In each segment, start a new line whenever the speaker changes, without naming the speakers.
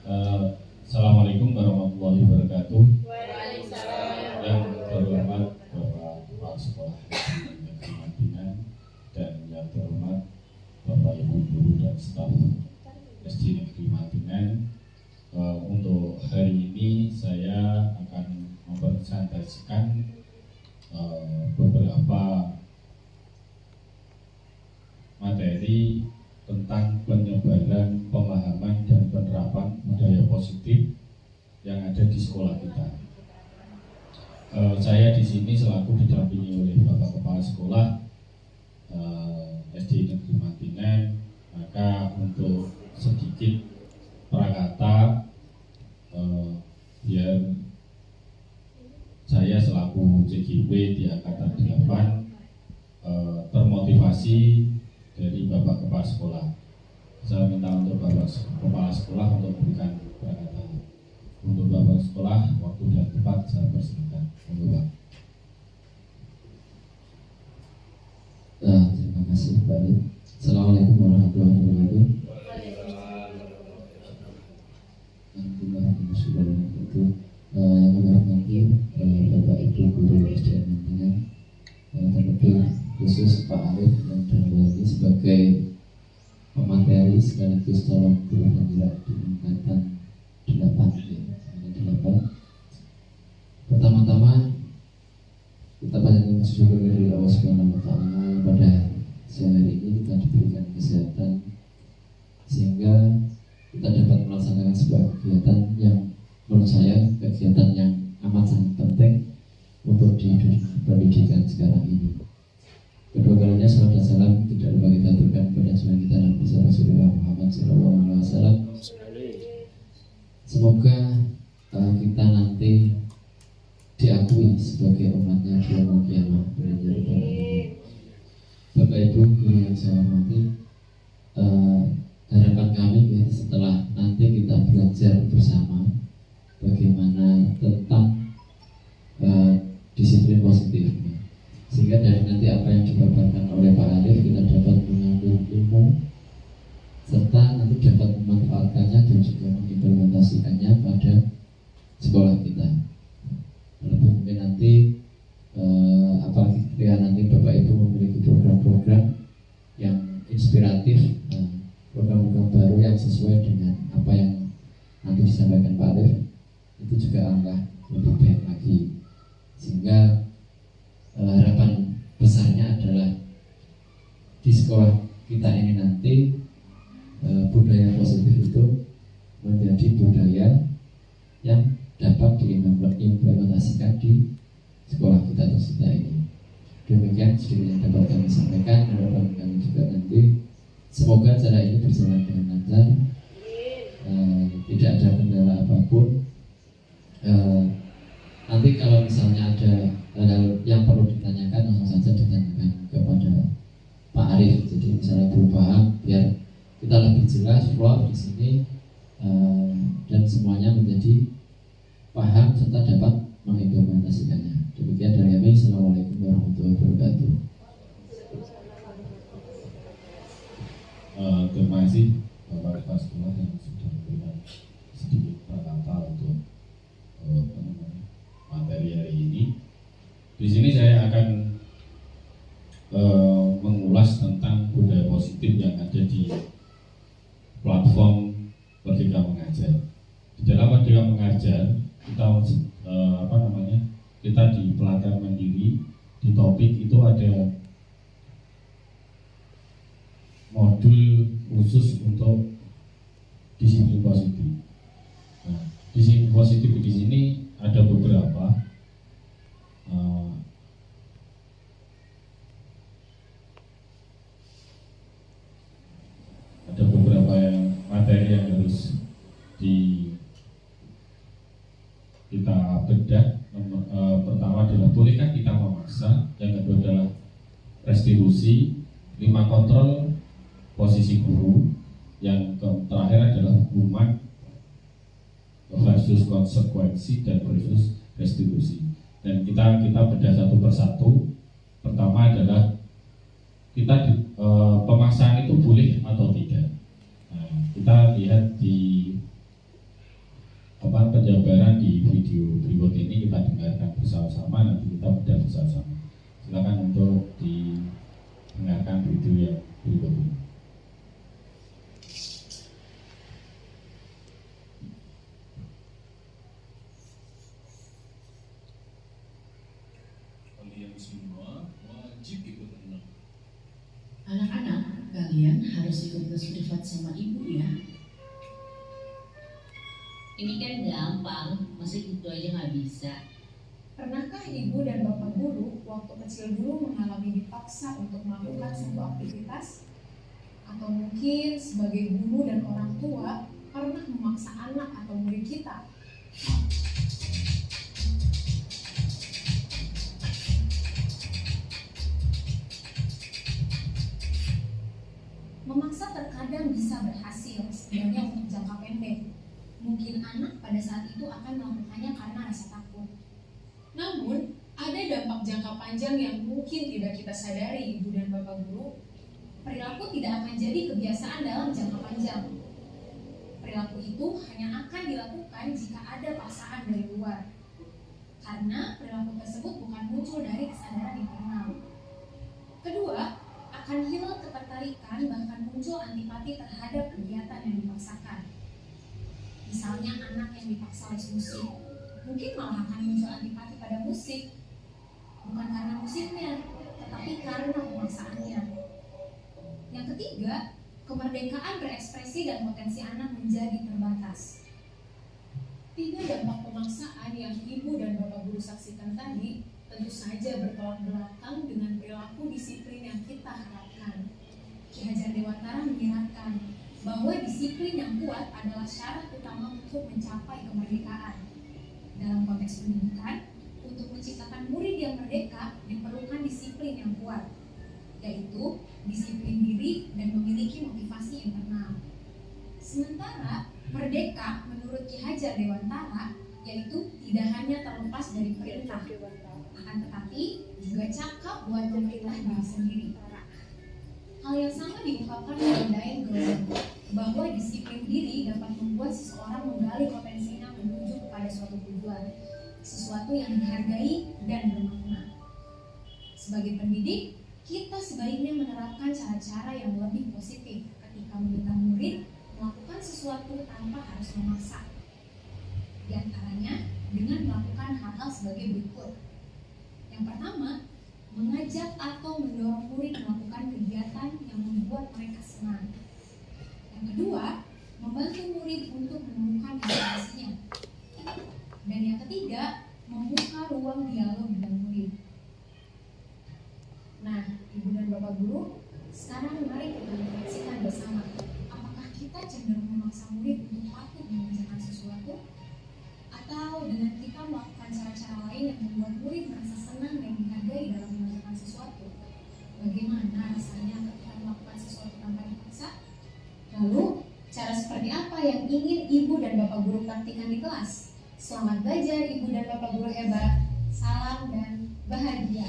Assalamualaikum warahmatullahi wabarakatuh.
Waalaikumsalam.
Yang terhormat Bapak Kepala Sekolah Negeri Madinah dan yang terhormat Bapak Ibu guru dan staf SD Negeri Madinah. Untuk hari ini saya akan mempresentasikan beberapa materi tentang penyebaran pemahaman dan penerapan budaya positif yang ada di sekolah kita. Saya di sini selaku didampingi oleh Bapak Kepala Sekolah SD Negeri Madinah. Maka untuk sedikit prakata biar saya selaku CGW di angkatan 8 termotivasi dari Bapak Kepala Sekolah. Saya minta untuk Bapak Kepala Sekolah untuk memberikan prakata. Untuk Bapak Sekolah, waktu dan tempat saya persilakan. Terima
kasih Pak Adi. Assalamualaikum warahmatullahi wabarakatuh. Yang menghormati Bapak Ibu guru SDN Madinah, terlebih khusus Pak Arif yang dalam ini sebagai pemateri sekaligus tolong guru penggerak di angkatan 8. Pertama-tama kita panjatkan syukur kepada Allah Subhanahu wa Ta'ala yang pada siang hari ini kita diberikan kesehatan sehingga kita dapat melaksanakan sebuah kegiatan yang menurut saya kegiatan yang amat sangat penting untuk di dunia pendidikan sekarang ini. Kedua kalinya salam dan salam tidak lupa kita aturkan kepada Nabi kita Nabi Rasulullah Muhammad SAW. Semoga kita nanti diakui sebagai umatnya di yaumul qiyamah. Bapak Ibu guru yang saya hormati, harapan kami setelah nanti kita belajar bersama bagaimana tentang disiplin positif, sehingga dari nanti apa yang dipaparkan oleh Pak Arif kita dapat mengambil ilmu serta nanti dapat memanfaatkannya dan juga mengimplementasikannya pada sekolah kita. Lebih mungkin nanti apalagi ketika nanti Bapak Ibu memiliki program-program yang inspiratif, program-program baru yang sesuai dengan apa yang nanti disampaikan Pak Arif, itu juga alangkah lebih baik lagi, sehingga harapan besarnya adalah di sekolah kita ini nanti budaya positif itu menjadi budaya yang dapat diimplementasikan di sekolah kita tersebut ini. Demikian sedikit yang dapat kami sampaikan. Harapan kami juga nanti semoga acara ini berjalan dengan lancar, tidak ada kendala apapun. Nanti kalau misalnya ada hal yang perlu ditanyakan, langsung saja ditanyakan kepada Pak Arif. Jadi misalnya belum paham, biar kita lebih jelas flow di sini dan semuanya menjadi paham serta dapat mengimplementasikannya. Demikian dari kami. Assalamualaikum warahmatullahi wabarakatuh.
Terima kasih Bapak Kepala Sekolah yang sudah memberikan sedikit prakata untuk materi hari ini. Di sini saya akan mengulas tentang budaya positif yang ada di platform Merdeka Mengajar. Di dalam Merdeka Mengajar kita di pelatihan mandiri, di topik itu ada modul khusus untuk disiplin positif. Nah, disiplin positif di sini ada beberapa. Ada beberapa materi yang harus kita bedah. Pertama adalah bolehkah kita memaksa, yang kedua adalah restitusi, 5 kontrol posisi guru, yang terakhir adalah hukuman versus konsekuensi dan versus restitusi. Dan kita bedah satu persatu. Pertama adalah pemaksaan itu boleh atau tidak. Nah, kita lihat di penjabaran di video berikut ini kita dengarkan bersama-sama, nanti kita bedah bersama-sama. Silakan untuk didengarkan video yang berikut ini.
Kalian semua wajib ikut renang.
Anak-anak, kalian harus ikut privat sama ibu ya.
Ini kan gampang, masa gitu aja nggak bisa.
Pernahkah ibu dan bapak guru waktu kecil dulu mengalami dipaksa untuk melakukan suatu aktivitas? Atau mungkin sebagai guru dan orang tua pernah memaksa anak atau murid kita? Memaksa terkadang bisa berhasil, setidaknya untuk jangka pendek. Mungkin anak pada saat itu akan melakukannya karena rasa takut. Namun, ada dampak jangka panjang yang mungkin tidak kita sadari, ibu dan bapak guru. Perilaku tidak akan jadi kebiasaan dalam jangka panjang. Perilaku itu hanya akan dilakukan jika ada paksaan dari luar. Karena perilaku tersebut bukan muncul dari kesadaran internal. Kedua, akan hilang ketertarikan bahkan muncul antipati terhadap kegiatan yang dipaksakan. Misalnya anak yang dipaksa les musik, mungkin malah akan muncul antipati pada musik. Bukan karena musiknya, tetapi karena pemaksaannya. Yang ketiga, kemerdekaan berekspresi dan potensi anak menjadi terbatas. 3 dampak pemaksaan yang ibu dan bapak guru saksikan tadi tentu saja bertolak belakang dengan perilaku disiplin yang kita harapkan. Ki Hajar Dewantara mengingatkan bahwa disiplin yang kuat adalah syarat utama untuk mencapai kemerdekaan. Dalam konteks pendidikan, untuk menciptakan murid yang merdeka diperlukan disiplin yang kuat, yaitu disiplin diri dan memiliki motivasi internal. Sementara merdeka menurut Ki Hajar Dewantara yaitu tidak hanya terlepas dari perintah, akan tetapi juga cakap buat memerintah diri sendiri. Hal yang sama diungkapkan oleh Daeng Gozen, bahwa disiplin diri dapat membuat seseorang menggali potensinya menuju kepada suatu tujuan, sesuatu yang dihargai dan bermakna. Sebagai pendidik, kita sebaiknya menerapkan cara-cara yang lebih positif ketika meminta murid melakukan sesuatu tanpa harus memaksa. Di antaranya dengan melakukan hal-hal sebagai berikut. Yang pertama, mengajak atau mendorong murid melakukan kegiatan yang membuat mereka senang. Yang kedua, membantu murid untuk menemukan motivasinya. Dan yang ketiga, membuka ruang dialog dengan murid. Nah, ibu dan bapak guru, sekarang mari kita refleksikan bersama. Apakah kita cenderung memaksa murid untuk patuh mengerjakan sesuatu? Atau dengan kita melakukan cara-cara lain yang membuat murid merasa senang dan dihargai dalam mengerjakan sesuatu? Bagaimana rasanya ketika melakukan sesuatu tanpa dipaksa? Lalu, cara seperti apa yang ingin ibu dan bapak guru praktikkan di kelas? Selamat belajar ibu dan bapak guru hebat. Salam dan bahagia.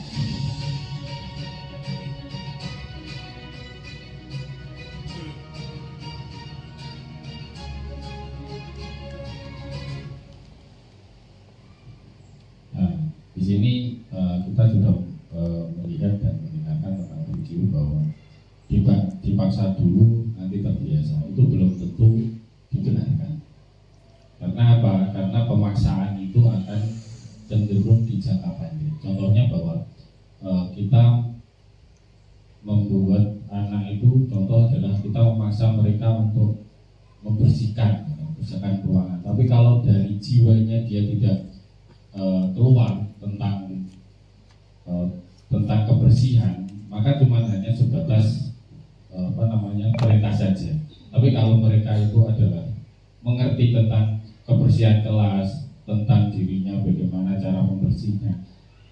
Di sini kita sudah melihat dan mendengarkan tentang video bahwa dipaksa dulu nanti terbiasa, itu belum tentu dibenarkan. Karena apa? Karena pemaksaan itu akan cenderung di jangka pendek. Contohnya bahwa kita membuat anak itu, contoh adalah kita memaksa mereka untuk membersihkan ruangan. Tapi kalau dari jiwanya dia tidak keluar tentang kebersihan, maka cuma hanya sebatas perintah saja. Tapi kalau mereka itu adalah mengerti tentang kebersihan kelas, tentang dirinya bagaimana cara membersihnya,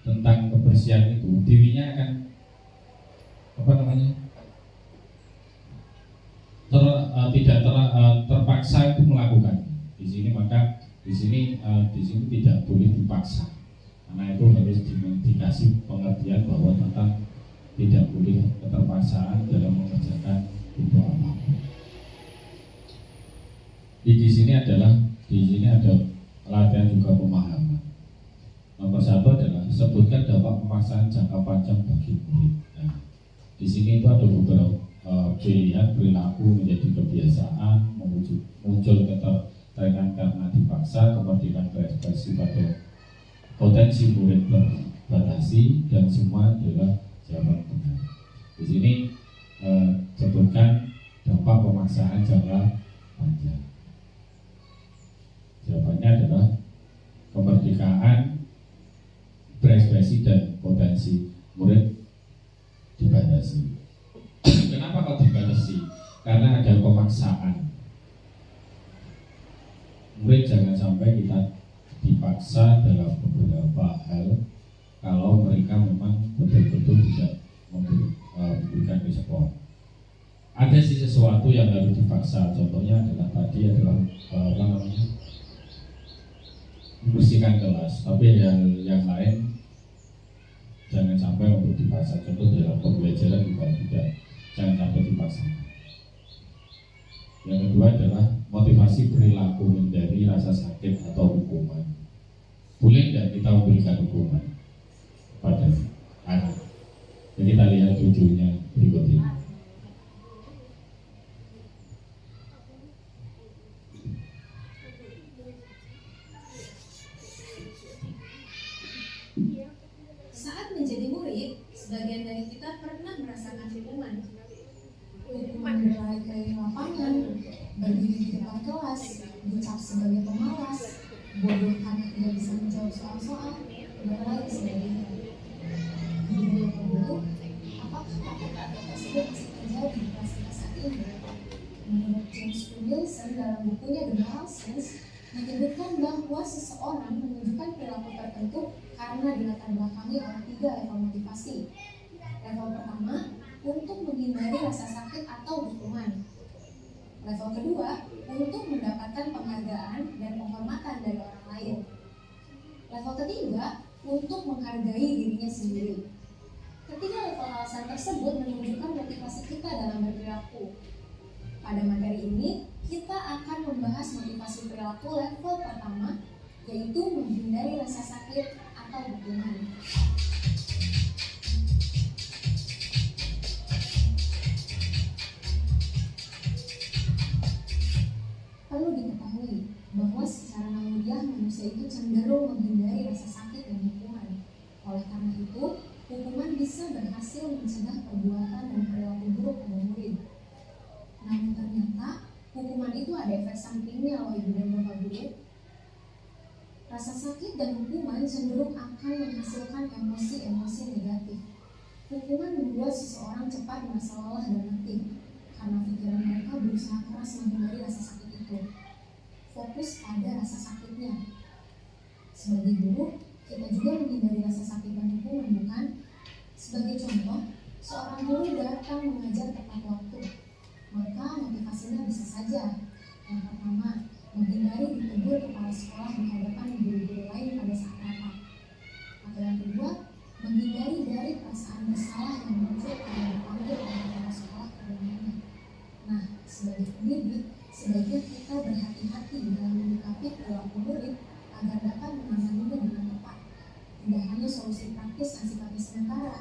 tentang kebersihan itu, dirinya akan tidak terpaksa itu melakukan. Di sini maka di sini tidak boleh dipaksa, karena itu harus dikasih pengertian bahwa tentang tidak boleh keterpaksaan dalam mengerjakan itu apa. Di sini ada pemaksaan jangka panjang bagi murid. Nah, di sini itu ada beberapa pilihan perilaku menjadi kebiasaan, muncul ketertarikan karena dipaksa, kemerdekaan berekspresi pada potensi murid terbatasi, dan semua adalah jawaban benar. Di sini sebutkan dampak pemaksaan jangka panjang. Jawabannya adalah kemerdekaan berekspresi dan potensi murid dibatasi. Kenapa kok dibatasi? Karena ada pemaksaan. Murid jangan sampai kita dipaksa dalam beberapa hal kalau mereka memang betul-betul tidak memberikan respon. Ada sih sesuatu yang harus dipaksa. Contohnya adalah tadi adalah membersihkan kelas. Tapi yang lain jangan sampai untuk dipaksa. Contoh dalam pembelajaran juga tidak, jangan sampai dipaksa. Yang kedua adalah motivasi perilaku, menghindari rasa sakit atau hukuman. Boleh tidak kita memberikan hukuman pada anak? Jadi kita lihat videonya berikut ini.
Saat menjadi murid, sebagian dari kita pernah merasakan hukuman. Hukuman berlari keliling lapangan, berdiri di depan kelas, dicap sebagai pemalas, bodoh karena tidak bisa menjawab soal-soal, dan lain sebagainya. Di dunia penduduk, apakah kata-kata tersebut masih terjadi di kelas-kelas saat ini? Menurut James Wilson dalam bukunya The Moral Sense, menyebutkan bahwa seseorang menunjukkan perilaku tertentu karena dilatar belakangi oleh 3 level motivasi. Level pertama, untuk menghindari rasa sakit atau hukuman. Level kedua, untuk mendapatkan penghargaan dan penghormatan dari orang lain. Level ketiga, untuk menghargai dirinya sendiri. Ketiga level alasan tersebut menunjukkan motivasi kita dalam berperilaku. Pada materi ini, kita akan membahas motivasi perilaku level pertama, yaitu menghindari rasa sakit atau hukuman. Perlu diketahui bahwa secara naluriah manusia itu cenderung menghindari rasa sakit dan hukuman. Oleh karena itu, hukuman bisa berhasil mencegah perbuatan dan perilaku buruk pada murid. Namun ternyata hukuman itu ada efek sampingnya loh Ibu dan Bapak Guru. Rasa sakit dan hukuman cenderung akan menghasilkan emosi-emosi negatif. Hukuman membuat seseorang cepat merasa lelah dan letih karena pikiran mereka berusaha keras menghindari rasa sakit itu. Fokus pada rasa sakitnya. Sebagai guru, kita juga menghindari rasa sakit dan hukuman, bukan? Sebagai contoh, seorang guru datang mengajar tepat waktu, maka motivasinya bisa saja. Yang pertama, menghindari ditegur kepala sekolah di hadapan guru-guru lain pada saat rapat. Atau yang kedua, menghindari dari perasaan bersalah yang muncul ketika dipanggil oleh kepala sekolah ke rumahnya. Nah, sebagai pendidik, sebaiknya kita berhati-hati dalam menyikapi perilaku murid agar dapat menanganinya dengan tepat. Tidak hanya solusi praktis yang sifatnya sementara,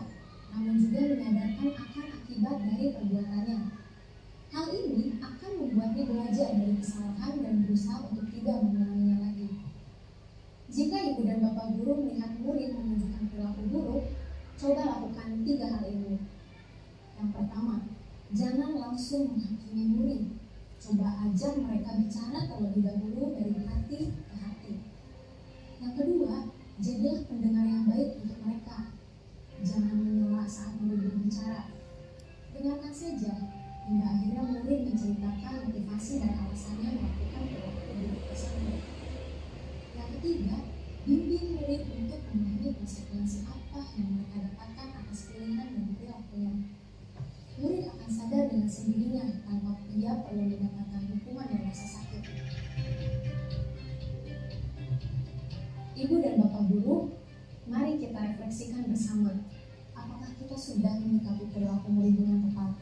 namun juga menyadarkan akan akibat dari perbuatannya. Hal ini akan membuatnya belajar dari kesalahan dan berusaha untuk tidak mengulanginya lagi. Jika Ibu dan Bapak Guru melihat murid menunjukkan perilaku buruk, coba lakukan 3 hal ini. Yang pertama, jangan langsung menghakimi murid. Coba ajak mereka bicara terlebih dahulu dari hati ke hati. Yang kedua, jadilah pendengar yang baik untuk mereka. Jangan menyela saat murid berbicara. Dengarkan saja hingga akhirnya murid menceritakan motivasi dan alasannya melakukan perilaku buruk tersebut. Yang ketiga, bimbing murid untuk memahami konsekuensi apa yang mereka dapatkan atas pilihan dan perilakunya. Murid akan sadar dengan sendirinya tanpa ia perlu mendapatkan hukuman dan rasa sakit. Ibu dan Bapak Guru, mari kita refleksikan bersama. Apakah kita sudah menyikapi perilaku murid dengan tepat?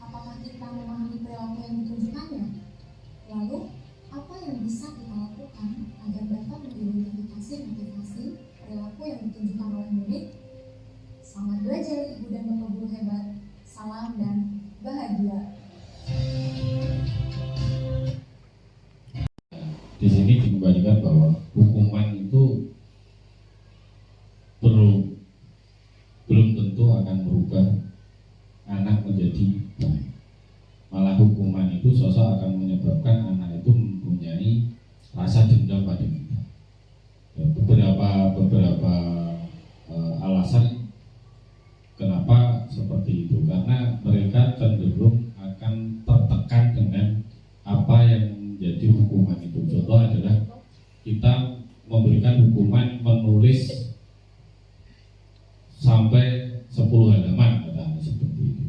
Apakah kita memahami perilaku yang ditunjukkannya? Lalu, apa yang bisa kita lakukan agar dapat mengidentifikasi motivasi perilaku yang ditunjukkan oleh murid
di sini dikembalikan bahwa hukuman itu belum tentu akan merubah anak menjadi baik. Malah hukuman itu sosok akan menyebabkan anak itu mempunyai rasa dendam pada kita. Ya, beberapa alasan kenapa seperti itu, karena mereka cenderung akan tertekan dengan apa yang menjadi hukuman itu. Contoh adalah kita memberikan hukuman menulis sampai 10 halaman, katakanlah seperti itu.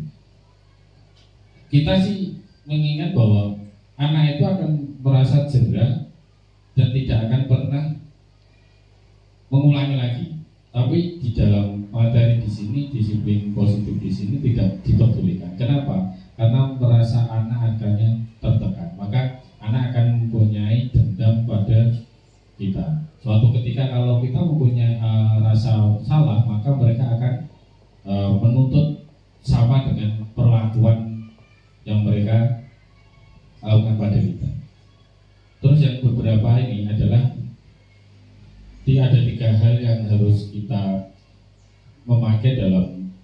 Kita sih mengingat bahwa anak itu akan merasa jera dan tidak akan pernah mengulangi lagi. Tapi di dalam materi di sini, disiplin positif di sini tidak diperbolehkan. Kenapa? Karena merasa anak akhirnya tertekan, maka anak akan mempunyai dendam pada kita. Suatu ketika kalau kita mempunyai rasa salah, maka mereka akan menuntut sama dengan perlakuan yang mereka lakukan pada kita. Terus yang beberapa ini adalah ada 3 hal yang harus kita memakai dalam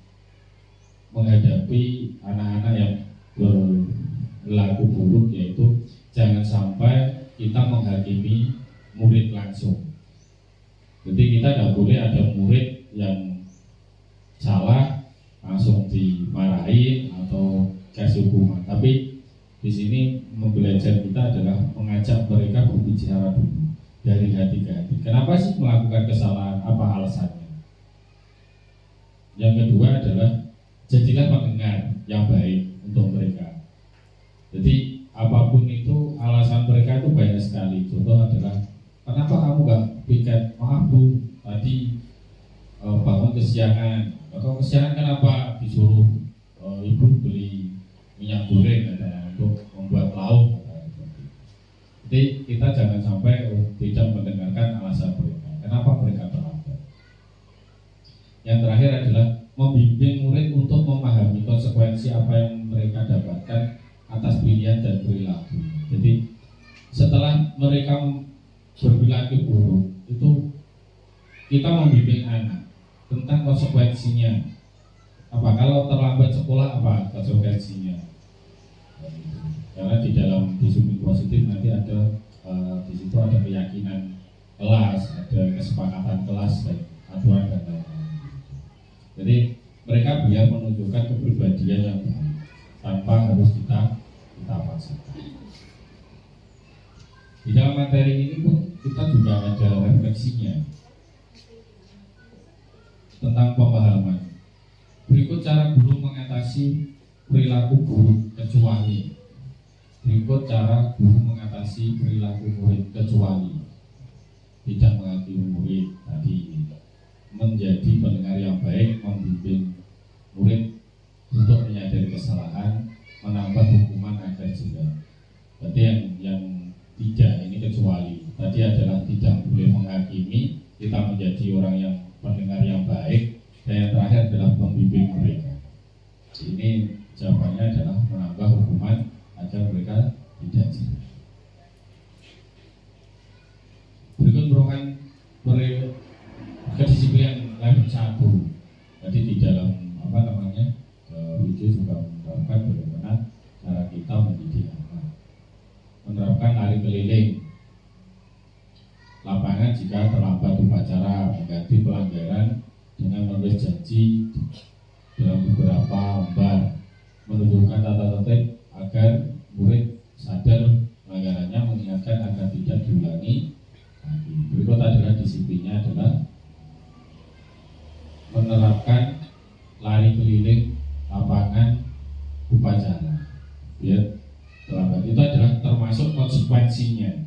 menghadapi anak-anak yang berlaku buruk, yaitu jangan sampai kita menghakimi murid langsung. Jadi kita tidak boleh ada murid yang salah langsung dimarahin atau kasih hukuman. Tapi di sini belajar kita adalah mengajak mereka berbicara dulu dari hati ke hati. Kenapa sih melakukan kesalahan? Apa alasannya? Yang kedua adalah jadilah pendengar yang baik untuk mereka. Jadi apapun itu alasan mereka itu banyak sekali. Contoh adalah kenapa kamu gak piket, maaf bu, tadi bangun kesiangan. Kalau kesiangan kenapa disuruh ibu beli minyak goreng untuk membuat lauk. Jadi kita jangan sampai tidak mendengarkan alasan mereka. Kenapa mereka terlambat? Yang terakhir adalah membimbing murid untuk memahami konsekuensi apa yang mereka dapatkan atas pilihan dan perilaku. Jadi setelah mereka berperilaku buruk, itu kita membimbing anak tentang konsekuensinya. Apa kalau terlambat sekolah, apa konsekuensinya? Karena di dalam disiplin positif nanti ada di situ ada keyakinan kelas, ada kesepakatan kelas, aturan dan lain-lain. Jadi mereka biar menunjukkan kepribadian yang baik tanpa harus kita paksakan. Di dalam materi ini pun kita juga ada refleksinya tentang pemahaman. Berikut cara guru mengatasi perilaku buruk kecuali. Berikut cara guru mengatasi perilaku murid kecuali tidak menghakimi murid tadi, menjadi pendengar yang baik, membimbing murid untuk menyadari kesalahan, menambah hukuman agar jera. Berarti yang tidak ini kecuali tadi adalah tidak boleh menghakimi, kita menjadi orang yang pendengar yang baik, dan yang terakhir adalah membimbing mereka. Ini jawabannya adalah menambah hukuman agar mereka tidak jera. Berikut merupakan kedisiplinan level 1. Jadi di dalam video juga menerapkan bagaimana cara kita mendidik anak. Menerapkan lari keliling lapangan jika terlambat upacara, mengganti pelanggaran dengan menulis janji dalam beberapa lembar, menunjukkan tata tertib agar murid sadar pelanggarannya, mengingatkan agar tidak diulangi lagi. Berikut adalah disiplinnya adalah menerapkan lari keliling lapangan upacara. Biar terlambat itu adalah termasuk konsekuensinya.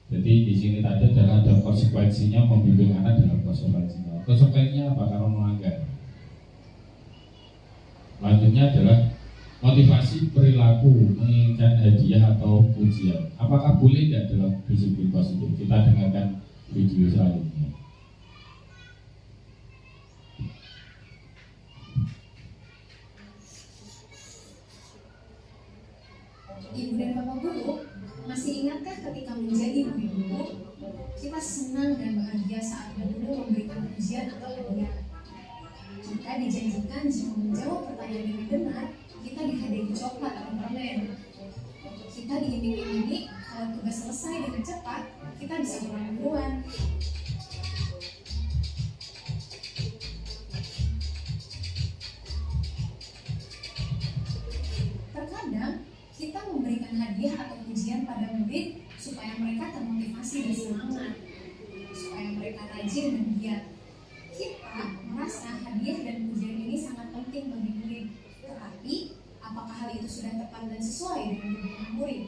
Jadi di sini tadi adalah ada konsekuensinya, membimbing anak dalam konsekuensinya. Konsekuensinya apa kalau melanggar? Selanjutnya adalah motivasi perilaku, menginginkan hadiah atau pujian. Apakah boleh tidak dalam disiplin positif? Kita dengarkan video selanjutnya.
Ibu dan Bapak Guru masih Masih ingatkah ketika menjadi guru, kita senang dan bahagia saat guru memberikan ujian atau hadiah? Kita dijanjikan jika menjawab pertanyaan dengan benar, kita dihadiahi coklat atau permen. Kita diiming-imingi kalau tugas selesai dengan cepat, kita bisa pulang duluan. Terkadang kita memberikan hadiah atau pujian pada murid supaya mereka termotivasi dan semangat, supaya mereka rajin dan giat. Kita merasa hadiah dan pujian ini sangat penting bagi murid. Tetapi, apakah hal itu sudah tepat dan sesuai dengan kebutuhan murid?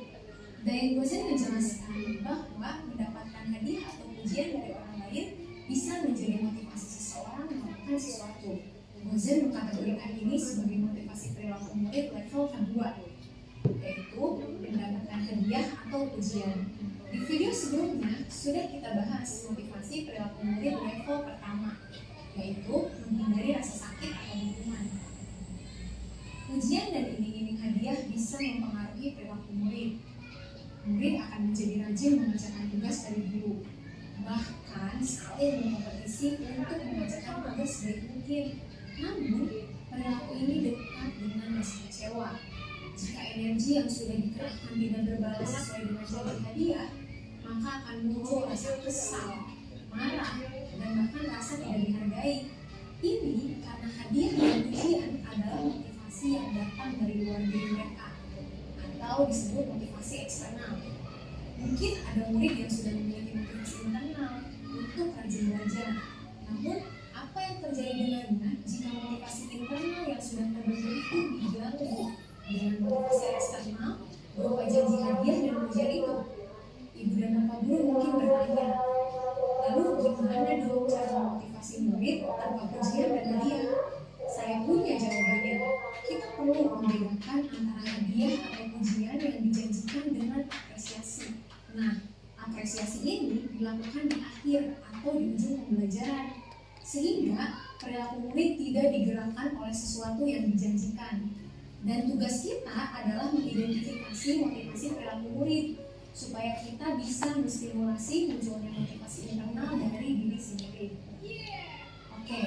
Dayang Gozen menjelaskan bahwa mendapatkan hadiah atau pujian dari orang lain bisa menjadi motivasi seseorang melakukan sesuatu. Gozen mengkategorikan ini sebagai motivasi perilaku murid level kedua, yaitu mendapatkan hadiah atau pujian. Di video sebelumnya sudah kita bahas motivasi perilaku murid level pertama, yaitu menghindari rasa sakit atau hukuman. Pujian dan iming-iming hadiah bisa mempengaruhi perilaku murid. Murid akan menjadi rajin mengerjakan tugas dari guru, bahkan saling berkompetisi untuk mengerjakan tugas sebaik mungkin. Namun, perilaku ini dekat dengan rasa kecewa. Jika energi yang sudah dikerahkan tidak berbalas sesuai dengan janji hadiah, maka akan muncul rasa kesal, marah, dan bahkan rasa tidak dihargai. Ini karena hadiah dan pujian adalah motivasi yang datang dari luar diri mereka, atau disebut motivasi eksternal. Mungkin ada murid yang sudah memiliki motivasi internal untuk rajin belajar. Namun, apa yang terjadi dengannya jika motivasi internal yang sudah terbentuk itu diganggu dengan motivasi eksternal berupa janji hadiah dan pujian itu? Ibu dan bapak guru mungkin bertanya, lalu gimana dong cara memotivasi murid tanpa pujian dan hadiah? Saya punya jawabannya. Kita perlu membedakan antara hadiah atau pujian yang dijanjikan dengan apresiasi. Nah, apresiasi ini dilakukan di akhir atau di ujung pembelajaran, sehingga perilaku murid tidak digerakkan oleh sesuatu yang dijanjikan. Dan tugas kita adalah mengidentifikasi motivasi perilaku murid supaya kita bisa menstimulasi munculnya motivasi internal dari diri sendiri. Oke,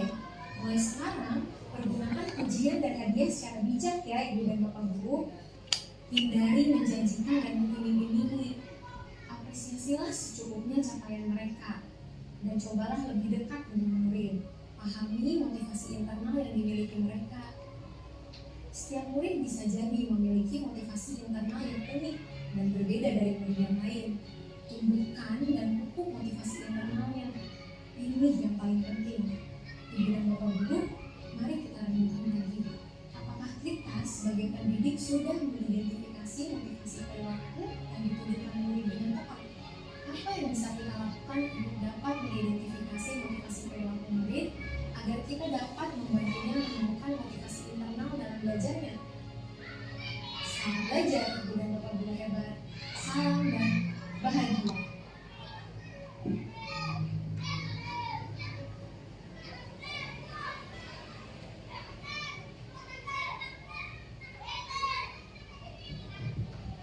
mulai sekarang pergunakan pujian dan hadiah secara bijak ya ibu dan bapak guru. Hindari menjanjikan dan mengiming-imingi. Apresiasilah secukupnya capaian mereka dan cobalah lebih dekat dengan murid. Pahami motivasi internal yang dimiliki mereka. Setiap murid bisa jadi memiliki motivasi internal yang unik dan berbeda dari murid yang lain. Tumbuhkan dan pupuk motivasi internalnya. Ini yang paling penting. Ibu dan bapak guru, mari kita renungkan lagi. Apakah kita sebagai pendidik sudah mengidentifikasi motivasi perilaku yang ditujukan murid dengan tepat? Apa yang bisa kita lakukan untuk dapat mengidentifikasi motivasi perilaku murid agar kita dapat membantunya menemukan motivasi internal dalam belajarnya? Selamat belajar, ibu dan bapak guru hebat. Salam dan bahagia.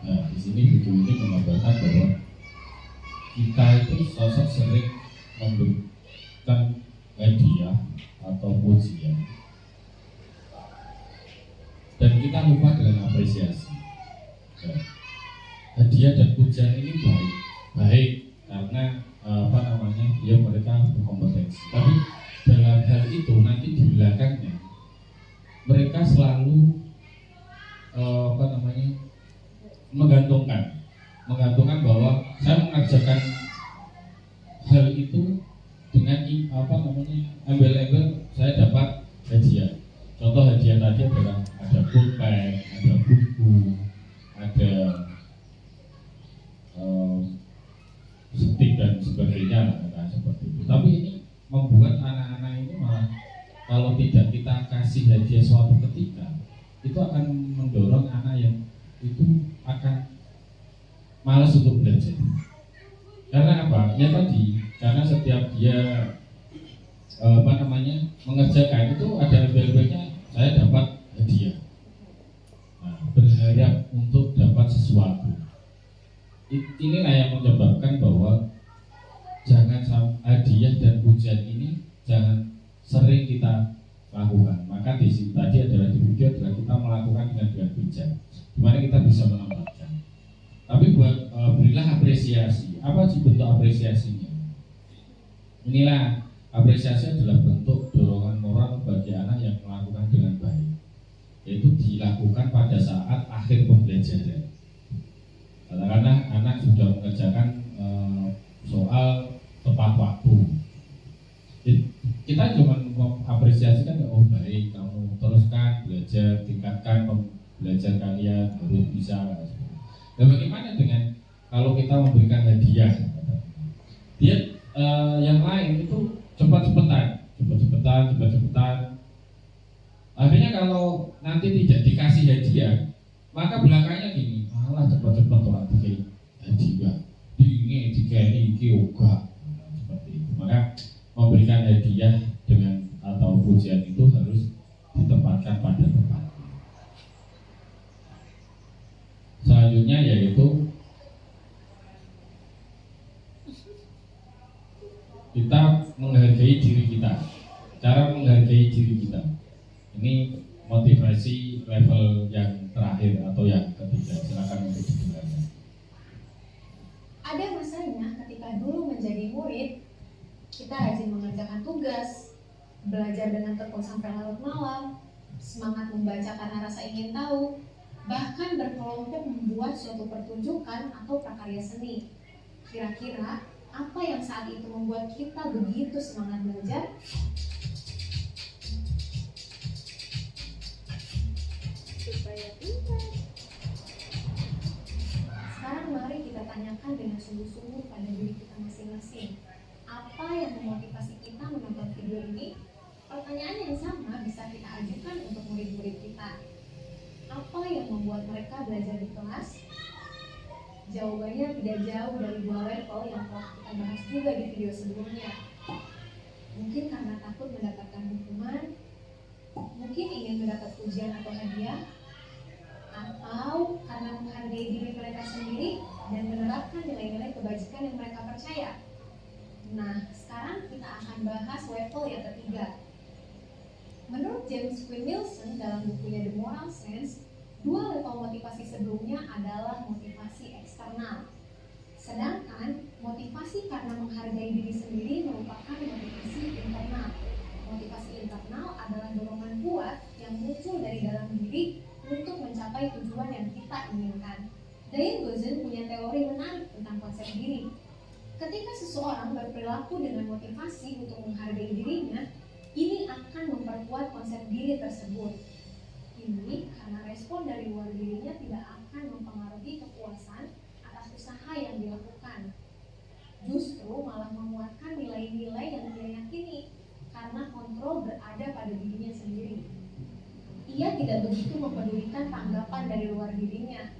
Nah, di sini buku ini menggambarkan bahwa kita itu sosok sering memberikan hadiah atau pujian, dan kita lupa dengan apresiasi. Ya. Hadiah dan pujian ini baik karena ya mereka berkompetensi. Tapi dalam hal itu nanti di belakangnya mereka selalu menggantungkan bahwa saya mengerjakan hal itu dengan embel-embel saya dapat hadiah. Contoh hadiah tadi adalah ada pulpen, ada buku, ada stik dan sebagainya, nah, seperti itu. Tapi ini membuat anak-anak ini malah kalau tidak kita kasih hadiah suatu ketika, itu akan mendorong anak yang itu akan malas untuk belajar. Karena apa? Ya tadi, karena setiap dia mengerjakan itu ada embel-embelnya saya dapat hadiah. Nah, berharap untuk dapat sesuatu. inilah yang menyebabkan bahwa hadiah dan pujian ini jangan sering kita lakukan. Maka di sini tadi adalah di video adalah kita melakukan dengan bijak, dimana kita bisa menempatkan. Tapi berilah apresiasi. Apa sih bentuk apresiasinya? Inilah apresiasi adalah bentuk dorongan moral bagi anak yang melakukan dengan baik, yaitu dilakukan pada saat akhir pembelajaran. Katakanlah anak sudah mengerjakan soal tepat waktu, kita cuma mengapresiasikan, oh baik, kamu teruskan belajar, tingkatkan belajar kalian, harus bisa. Nah, bagaimana dengan kalau kita memberikan hadiah? Dia yang lain itu cepat-cepatan. Akhirnya kalau nanti tidak dikasih hadiah, maka belakangnya gini, malah cepat-cepat orang dikasih hadiah, dikasih yoga, seperti itu. Maka memberikan hadiah dengan atau pujian itu harus ditempatkan pada tempat. Selanjutnya yaitu kita menghargai diri kita. Cara menghargai diri kita ini motivasi level yang terakhir atau yang ketiga. Silakan untuk didengarkan.
Ada masanya ketika dulu menjadi murid, kita rajin mengerjakan tugas, belajar dengan tekun sampai larut malam, semangat membaca karena rasa ingin tahu, bahkan berkelompok membuat suatu pertunjukan atau prakarya seni. Kira-kira apa yang saat itu membuat kita begitu semangat belajar? Supaya pintar. Sekarang mari kita tanyakan dengan sungguh-sungguh pada diri kita masing-masing. Apa yang memotivasi kita menonton video ini? Pertanyaan yang sama bisa kita ajukan untuk murid-murid kita. Apa yang membuat mereka belajar di kelas? Jawabannya tidak jauh dari dua level yang telah kita bahas juga di video sebelumnya. Mungkin karena takut mendapatkan hukuman, mungkin ingin mendapat pujian atau hadiah, atau karena menghargai diri mereka sendiri dan menerapkan nilai-nilai kebajikan yang mereka percaya. Nah, sekarang kita akan bahas level yang ketiga. Menurut James Quinn Wilson dalam bukunya The Moral Sense, dua level motivasi sebelumnya adalah motivasi eksternal. Sedangkan motivasi karena menghargai diri sendiri merupakan motivasi internal. Motivasi internal adalah dorongan kuat yang muncul dari dalam diri untuk mencapai tujuan yang kita inginkan. Diane Gozen punya teori menarik tentang konsep diri. Ketika seseorang berperilaku dengan motivasi untuk menghargai dirinya, ini akan memperkuat konsep diri tersebut. Ini karena respon dari luar dirinya tidak akan mempengaruhi kepuasan atas usaha yang dilakukan. Justru malah menguatkan nilai-nilai yang dia yakini karena kontrol berada pada dirinya sendiri. Ia tidak begitu mempedulikan tanggapan dari luar dirinya,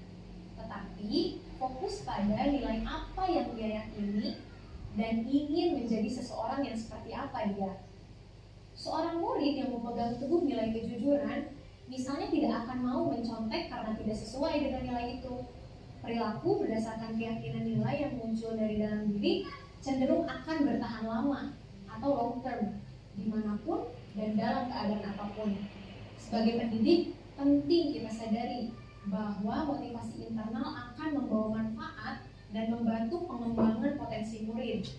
tetapi fokus pada nilai apa yang dia yakini dan ingin menjadi seseorang yang seperti apa dia. Seorang murid yang memegang teguh nilai kejujuran, misalnya tidak akan mau mencontek karena tidak sesuai dengan nilai itu. Perilaku berdasarkan keyakinan nilai yang muncul dari dalam diri cenderung akan bertahan lama atau long term, dimanapun dan dalam keadaan apapun. Sebagai pendidik, penting kita sadari bahwa motivasi internal akan membawa manfaat dan membantu pengembangan potensi murid.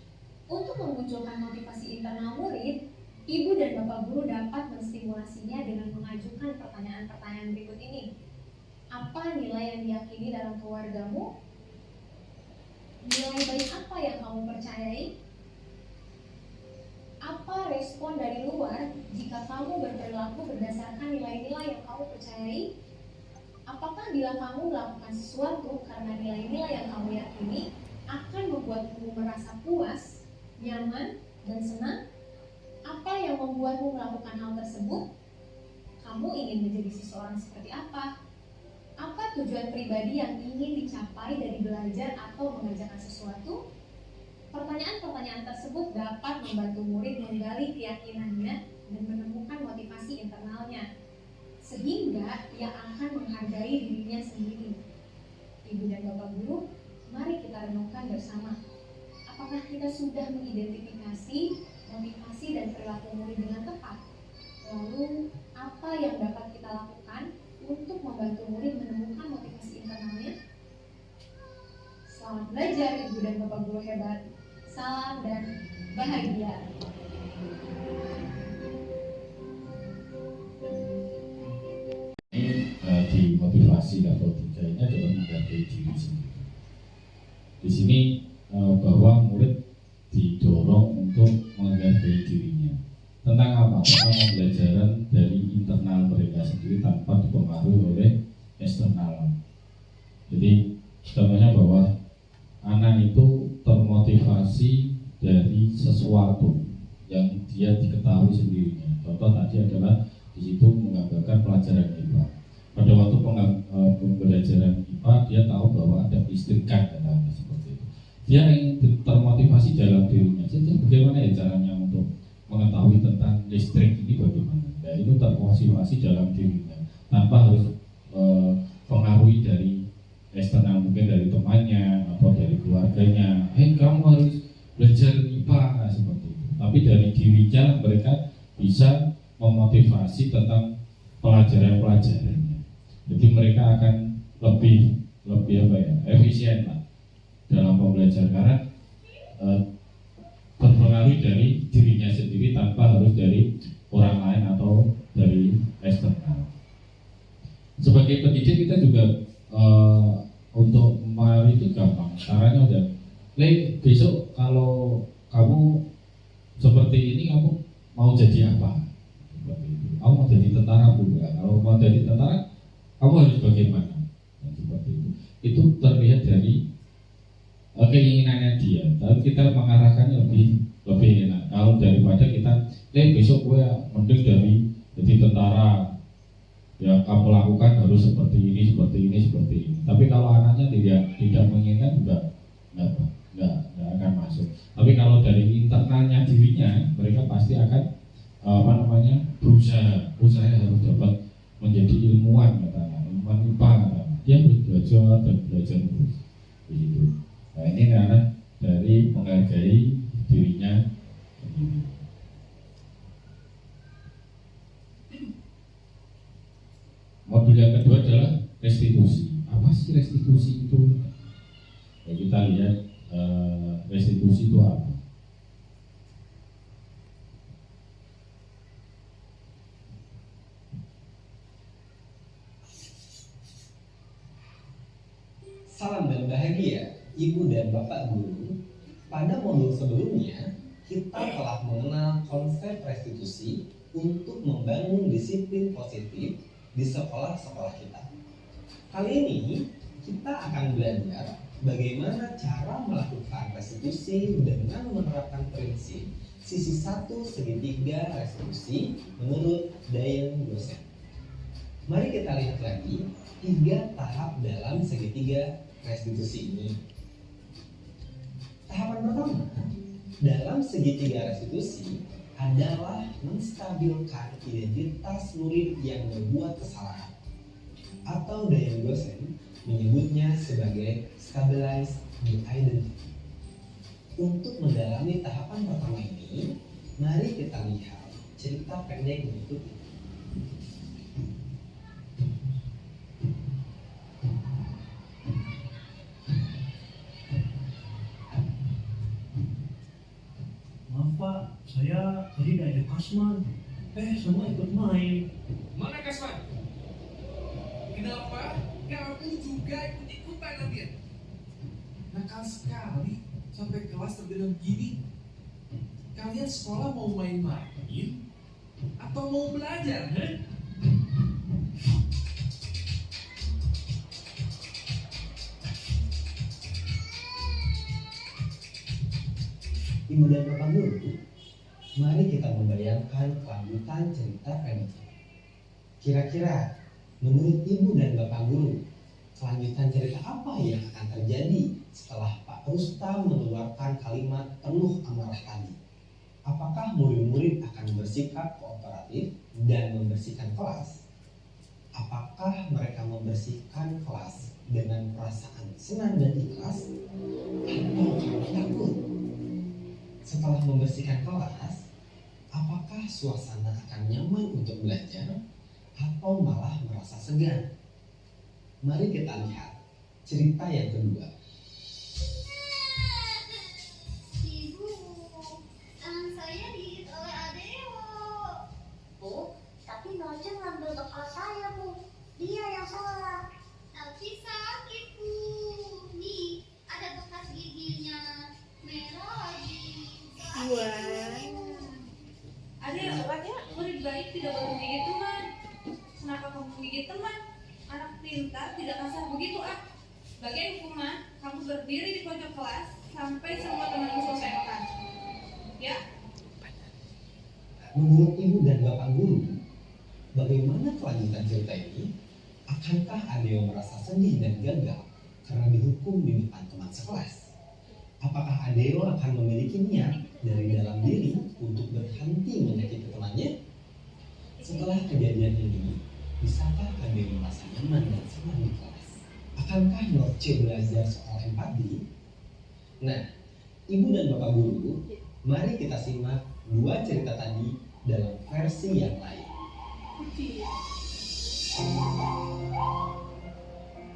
Untuk memunculkan motivasi internal murid, Ibu dan Bapak Guru dapat menstimulasinya dengan mengajukan pertanyaan-pertanyaan berikut ini. Apa nilai yang diyakini dalam keluargamu? Nilai baik apa yang kamu percayai? Apa respon dari luar jika kamu berperilaku berdasarkan nilai-nilai yang kamu percayai? Apakah bila kamu melakukan sesuatu karena nilai-nilai yang kamu yakini akan membuatmu merasa puas, nyaman, dan senang? Apa yang membuatmu melakukan hal tersebut? Kamu ingin menjadi seseorang seperti apa? Apa tujuan pribadi yang ingin dicapai dari belajar atau mengerjakan sesuatu? Pertanyaan-pertanyaan tersebut dapat membantu murid menggali keyakinannya dan menemukan motivasi internalnya, sehingga ia akan menghargai dirinya sendiri. Ibu dan Bapak Guru, mari kita kita renungkan bersama. Apakah kita sudah mengidentifikasi motivasi dan perilaku murid dengan tepat? Lalu, apa yang dapat kita lakukan untuk membantu murid menemukan motivasi internalnya? Selamat belajar Ibu dan Bapak Guru hebat. Salam dan bahagia.
Ini di motivasi level 3 ini adalah menghargai diri sendiri. Di sini bahwa murid didorong untuk menghargai dirinya. Tentang apa? Tentang pembelajaran dari internal mereka sendiri tanpa dipengaruhi oleh eksternal. Jadi contohnya bahwa anak itu termotivasi dari sesuatu yang dia diketahui sendirinya. Contoh tadi adalah di situ menggambarkan pelajaran IPA. Pada waktu pembelajaran IPA dia tahu bahwa ada listrikan katanya seperti itu. Dia ingin termotivasi dalam dirinya. Jadi bagaimana ya caranya untuk mengetahui tentang listrik ini bagaimana? Nah, itu termotivasi dalam dirinya tanpa harus pengaruhi dari eksternal, mungkin dari temannya atau dari keluarganya. Kamu harus belajar IPA seperti itu. Tapi dari dirinya mereka bisa memotivasi tentang pelajaran-pelajarannya. Jadi mereka akan lebih efisien lah dalam pembelajaran karena berpengaruh dari dirinya sendiri tanpa harus dari orang lain atau dari eksternal. Sebagai pendidik kita juga untuk memahami itu gampang. Caranya udah, besok kalau kamu seperti ini kamu mau jadi apa? Seperti itu. Kamu mau jadi tentara bukan? Kalau mau jadi tentara, kamu harus bagaimana? Dan seperti itu. Itu terlihat dari keinginannya dia. Tapi kita mengarahkannya lebih enak. Kalau daripada kita, besok gue mending dari jadi tentara, ya kamu lakukan harus seperti ini. Tapi kalau anaknya tidak menginginkan juga nggak akan masuk. Tapi kalau dari internalnya dirinya, mereka pasti akan berusaha harus dapat menjadi ilmuwan katanya, ilmuwan IPA katanya. Dia harus belajar terus begitu. Nah ini karena dari menghargai dirinya sendiri. Modul yang kedua adalah restitusi. Apa sih restitusi itu? Ya, kita lihat restitusi itu apa?
Salam dan bahagia, Ibu dan Bapak Guru. Pada modul sebelumnya, kita telah mengenal konsep restitusi untuk membangun disiplin positif di sekolah-sekolah kita. Kali ini, kita akan belajar bagaimana cara melakukan restitusi dengan menerapkan prinsip sisi 1 segitiga restitusi menurut Diane Gosen. Mari kita lihat lagi 3 tahap dalam segitiga restitusi ini. Tahapan pertama dalam segitiga restitusi adalah menstabilkan identitas murid yang membuat kesalahan, atau Diane Gosen menyebutnya sebagai stabilize the identity. Untuk mendalami tahapan pertama ini, mari kita lihat cerita pendek berikut ini.
Maaf Pak, saya tadi tidak ada Kasman. Semua ikut main.
Mana Kasman? Kenapa kamu juga ikut-ikutan Nadir? Nakal sekali sampai kelas tergenang gini. Kalian sekolah mau main-main atau mau belajar?
Ibu dan Bapak Guru, mari kita membayangkan kelanjutan cerita pendek. Kira-kira menurut Ibu dan Bapak Guru, kelanjutan cerita apa yang akan terjadi setelah Pak Rustam mengeluarkan kalimat penuh amarah tadi? Apakah murid-murid akan bersikap kooperatif dan membersihkan kelas? Apakah mereka membersihkan kelas dengan perasaan senang dan ikhlas atau karena takut? Setelah membersihkan kelas, apakah suasana akan nyaman untuk belajar atau malah merasa segan? Mari kita lihat cerita yang kedua.
Ibu, tangan saya digigit oleh Adeo. Bu, tapi Norce ngambil bekal saya, Bu. Dia yang salah. Tapi sakit, Bu. Nih, ada bekas giginya. Merah lagi.
Adeo, murid baik tidak boleh menggigit teman. Kenapa kamu menggigit teman? Anak pintar tidak kasar begitu, ah. Sebagai hukuman, kamu berdiri di pojok kelas sampai semua temanmu selesai makan. Ya?
Menurut ibu dan bapak guru, bagaimana kelanjutan cerita ini? Akankah Adeo merasa sedih dan gagal karena dihukum di depan teman sekelas? Apakah Adeo akan memiliki niat dari dalam diri untuk berhenti menyakiti temannya? Setelah kejadian ini, bisakah Adeo merasa nyaman dan senang di kelas? Akankah Norce belajar soal empati? Nah, ibu dan bapak guru, mari kita simak dua cerita tadi dalam versi yang lain.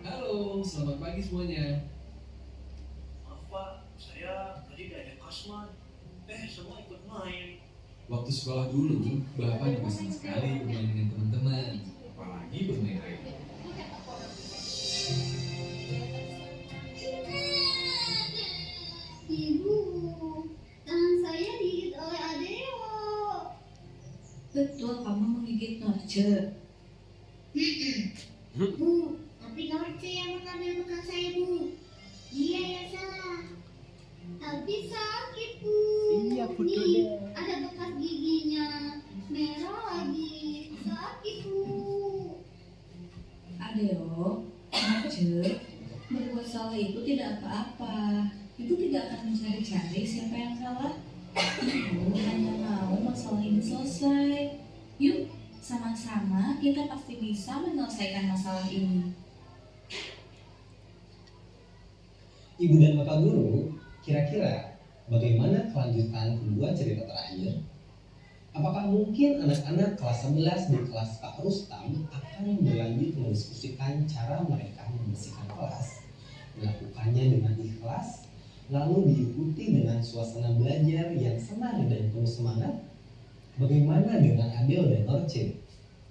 Halo, selamat pagi semuanya.
Maaf Pak, saya tadi diajak Kasman. Semua ikut main.
Waktu sekolah dulu, Bapak juga senang sekali bermain dengan teman-teman, apalagi bermain rede.
Ibu, tangan saya digigit oleh Adeo.
Betul, kamu menggigit Norce.
Bu, tapi Norce yang mengambil bekal saya, Bu. Dia yang salah. Tapi sakit, Bu. Nih, ada bekas giginya. Merah lagi. Sakit, Bu.
Adeo, Norce, berbuat salah itu tidak apa-apa. Ibu tidak akan mencari-cari siapa yang salah. Ibu hanya mau masalah ini selesai. Yuk, sama-sama kita pasti bisa menyelesaikan masalah ini.
Ibu dan bapak guru, kira-kira bagaimana kelanjutan kedua cerita terakhir? Apakah mungkin anak-anak kelas 11 di kelas Pak Rustam akan berlanjut mendiskusikan cara mereka membersihkan kelas, melakukannya dengan ikhlas, lalu diikuti dengan suasana belajar yang senang dan penuh semangat? Bagaimana dengan Adeo dan Norce?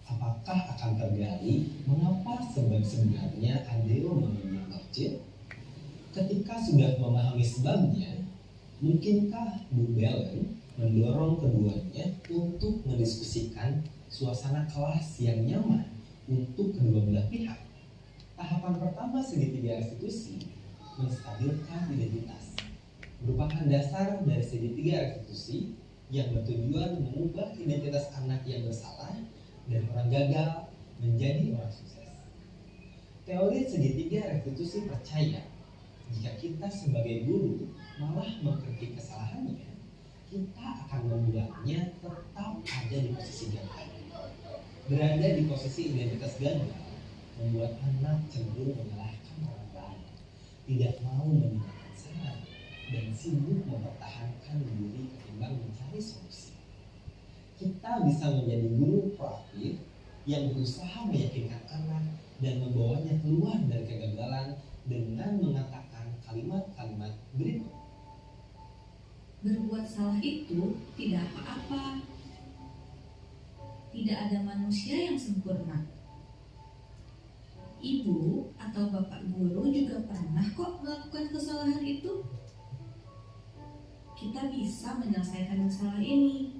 Apakah akan tergali mengapa sebenarnya Adeo memilih Norce? Ketika sudah memahami sebabnya, mungkinkah Bu Belen mendorong keduanya untuk mendiskusikan suasana kelas yang nyaman untuk kedua belah pihak? Tahapan pertama segitiga restitusi menstabilkan identitas, merupakan dasar dari segitiga restitusi yang bertujuan mengubah identitas anak yang bersalah dari orang gagal menjadi orang sukses. Teori segitiga restitusi percaya jika kita sebagai guru malah mengkritik kesalahannya, kita akan membuatnya tetap ada di posisi gagal. Berada di posisi identitas gagal membuat anak cenderung menyalahkan orang lain, tidak mau mendengarkan saran, dan sibuk mempertahankan diri ketimbang mencari solusi. Kita bisa menjadi guru proaktif yang berusaha meyakinkan anak dan membawanya keluar dari kegagalan dengan mengatakan kalimat-kalimat berikut.
Berbuat salah itu tidak apa-apa. Tidak ada manusia yang sempurna. Ibu atau bapak guru juga pernah kok melakukan kesalahan itu. Kita bisa menyelesaikan masalah ini.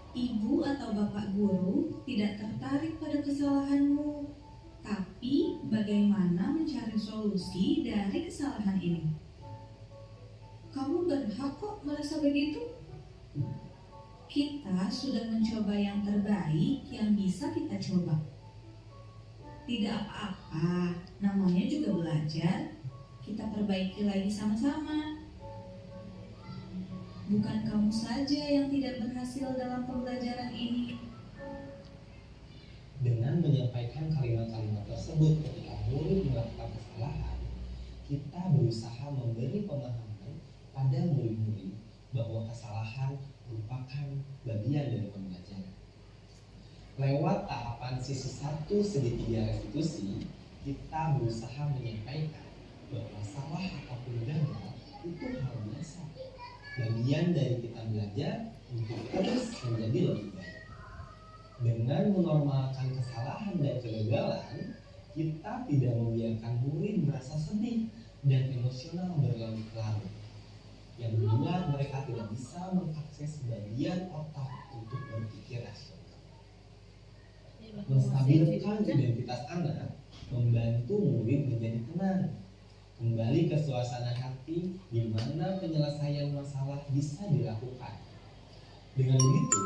Ibu atau bapak guru tidak tertarik pada kesalahanmu, tapi bagaimana mencari solusi dari kesalahan ini. Kamu berhak kok merasa begitu. Kita sudah mencoba yang terbaik yang bisa kita coba. Tidak apa-apa, namanya juga belajar. Kita perbaiki lagi sama-sama. Bukan kamu saja yang tidak berhasil dalam pembelajaran ini.
Dengan menyampaikan kalimat-kalimat tersebut ketika murid melakukan kesalahan, kita berusaha memberi pemahaman pada murid-murid bahwa kesalahan merupakan bagian dari pembelajaran. Lewat tahapan sisi 1 segitiga restitusi, kita berusaha menyampaikan bahwa salah ataupun gagal itu hal biasa, bagian dari kita belajar untuk terus menjadi lebih baik. Dengan menormalkan kesalahan dan kegagalan, kita tidak membiarkan murid merasa sedih dan emosional berlarut-larut, yang membuat mereka tidak bisa mengakses bagian otak untuk berpikir rasional. Menstabilkan identitas anak membantu murid menjadi tenang, kembali ke suasana hati di mana penyelesaian masalah bisa dilakukan. Dengan begitu,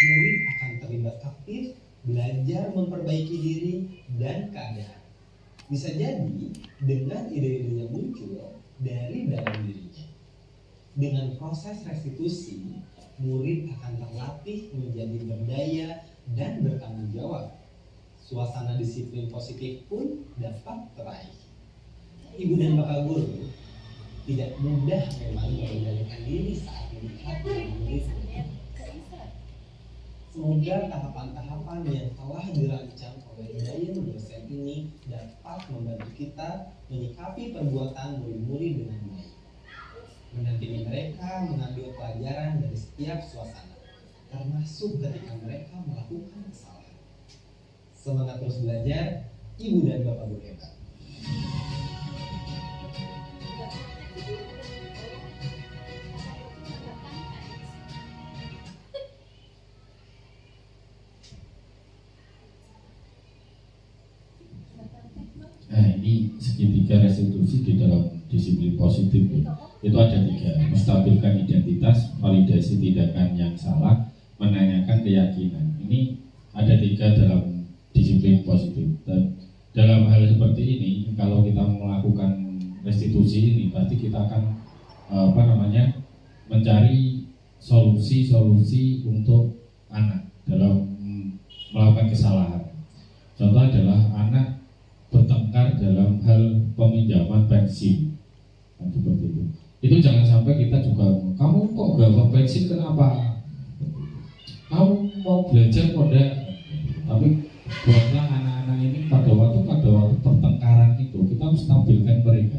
murid akan terlibat aktif, belajar memperbaiki diri dan keadaan. Bisa jadi dengan ide-ide yang muncul dari dalam dirinya. Dengan proses restitusi, murid akan terlatih menjadi berdaya dan bertanggung jawab. Suasana disiplin positif pun dapat teraih. Ibu dan bapak guru tidak mudah memang mengendalikan diri saat melihat murid. Semoga tahapan-tahapan yang telah dirancang oleh Dayan dosen ini dapat membantu kita menyikapi perbuatan murid-murid dengan baik, mendampingi mereka mengambil pelajaran dari setiap suasana, termasuk ketika mereka melakukan kesalahan. Semangat terus belajar, ibu dan bapak guru hebat.
Nah, ini segitiga restitusi di dalam disiplin positif ya. Itu ada 3: menstabilkan identitas, validasi tindakan yang salah, menanyakan keyakinan. Ini ada 3 dalam disiplin positif. Dan dalam hal seperti ini, kalau kita melakukan restitusi ini, pasti kita akan mencari solusi-solusi untuk anak dalam melakukan kesalahan. Contoh adalah anak bertengkar dalam hal peminjaman pensil, kan seperti itu. Itu jangan sampai kita juga, kamu kok gak bawa pensil, kenapa? Kamu mau belajar kok enggak? Tapi buatlah anak-anak ini pada waktu pertengkaran itu kita harus stabilkan mereka.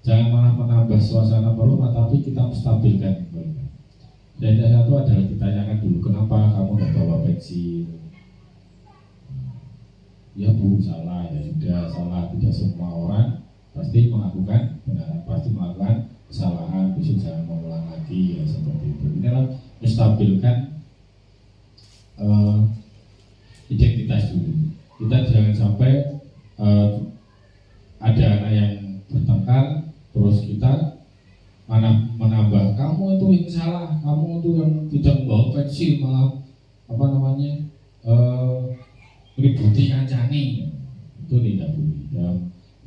Jangan malah menambah suasana baru, tapi kita harus stabilkan mereka. Dan yang satu adalah ditanyakan dulu, kenapa kamu gak bawa pensil? Ya bu, salah, ya sudah salah. Tidak semua orang pasti melakukan benar, pasti melakukan kesalahan. Besok jangan mengulang lagi, ya seperti itu. Ini adalah menstabilkan identitas dulu. Kita jangan sampai ada anak yang bertengkar, terus kita menambah, kamu itu yang salah, kamu itu yang tidak membawa pensil, malah meributi kancani. Itu tidak boleh.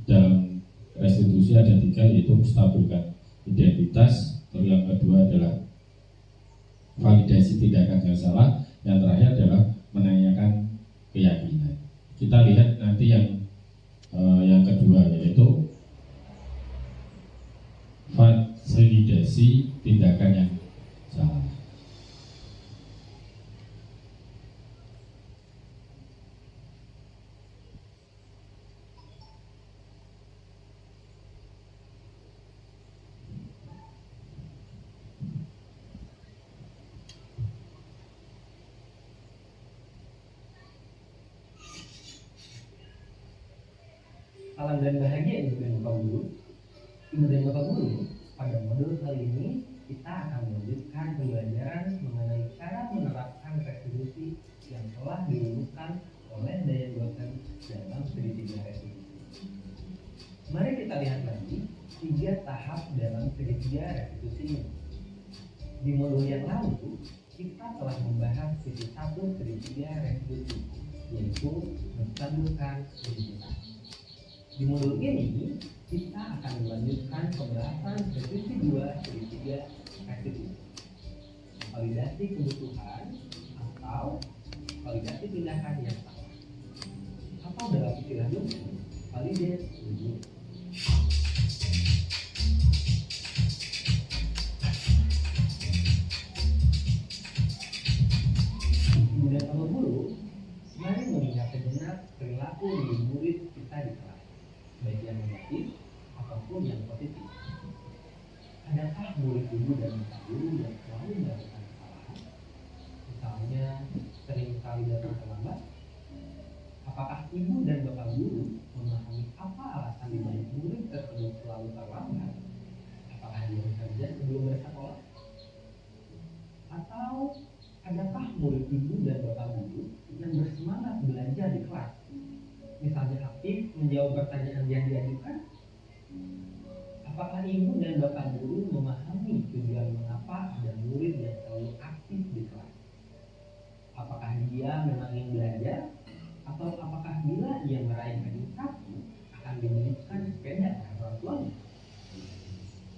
Dalam restitusi ada 3, yaitu menstabilkan identitas, terus yang kedua adalah validasi tindakan yang salah, yang terakhir adalah menanyakan keyakinan. Kita lihat nanti yang kedua, yaitu validasi tindakan yang salah.
Salam dan bahagia ibu dan bapak guru. Ibu dan bapak guru, pada modul kali ini kita akan melanjutkan pembelajaran mengenai cara menerapkan restitusi yang telah dirumuskan oleh Dayan dosen dalam segitiga restitusi. Mari kita lihat lagi 3 tahap dalam segitiga restitusi ini. Di modul yang lalu kita telah membahas sisi 1 segitiga restitusi, yaitu menstabilkan identitas. Di modul ini, kita akan melanjutkan pembahasan sesi 2 segitiga restitusi, validasi kebutuhan atau validasi tindakan yang salah. Apa atau dalam istilah dosen, validate review. Kemudian kalau guru, mari mengingat sejenak perilaku murid kita di kelas, baik yang negatif ataupun yang positif. Adakah murid ibu dan bapak guru yang selalu melakukan kesalahan? Misalnya, sering sekali datang terlambat. Apakah ibu dan bapak guru memahami apa alasan di balik murid tersebut selalu terlambat? Apakah dia bekerja sebelum bersekolah? Atau adakah murid ibu dan bapak guru yang bersemangat belajar di kelas? Misalnya aktif menjawab pertanyaan yang diajukan? Apakah ibu dan bapak guru memahami tujuan mengapa ada murid yang selalu aktif di kelas? Apakah dia memang ingin belajar? Atau apakah bila ia meraih ranking 1 akan diberikan sepeda oleh orang tuanya?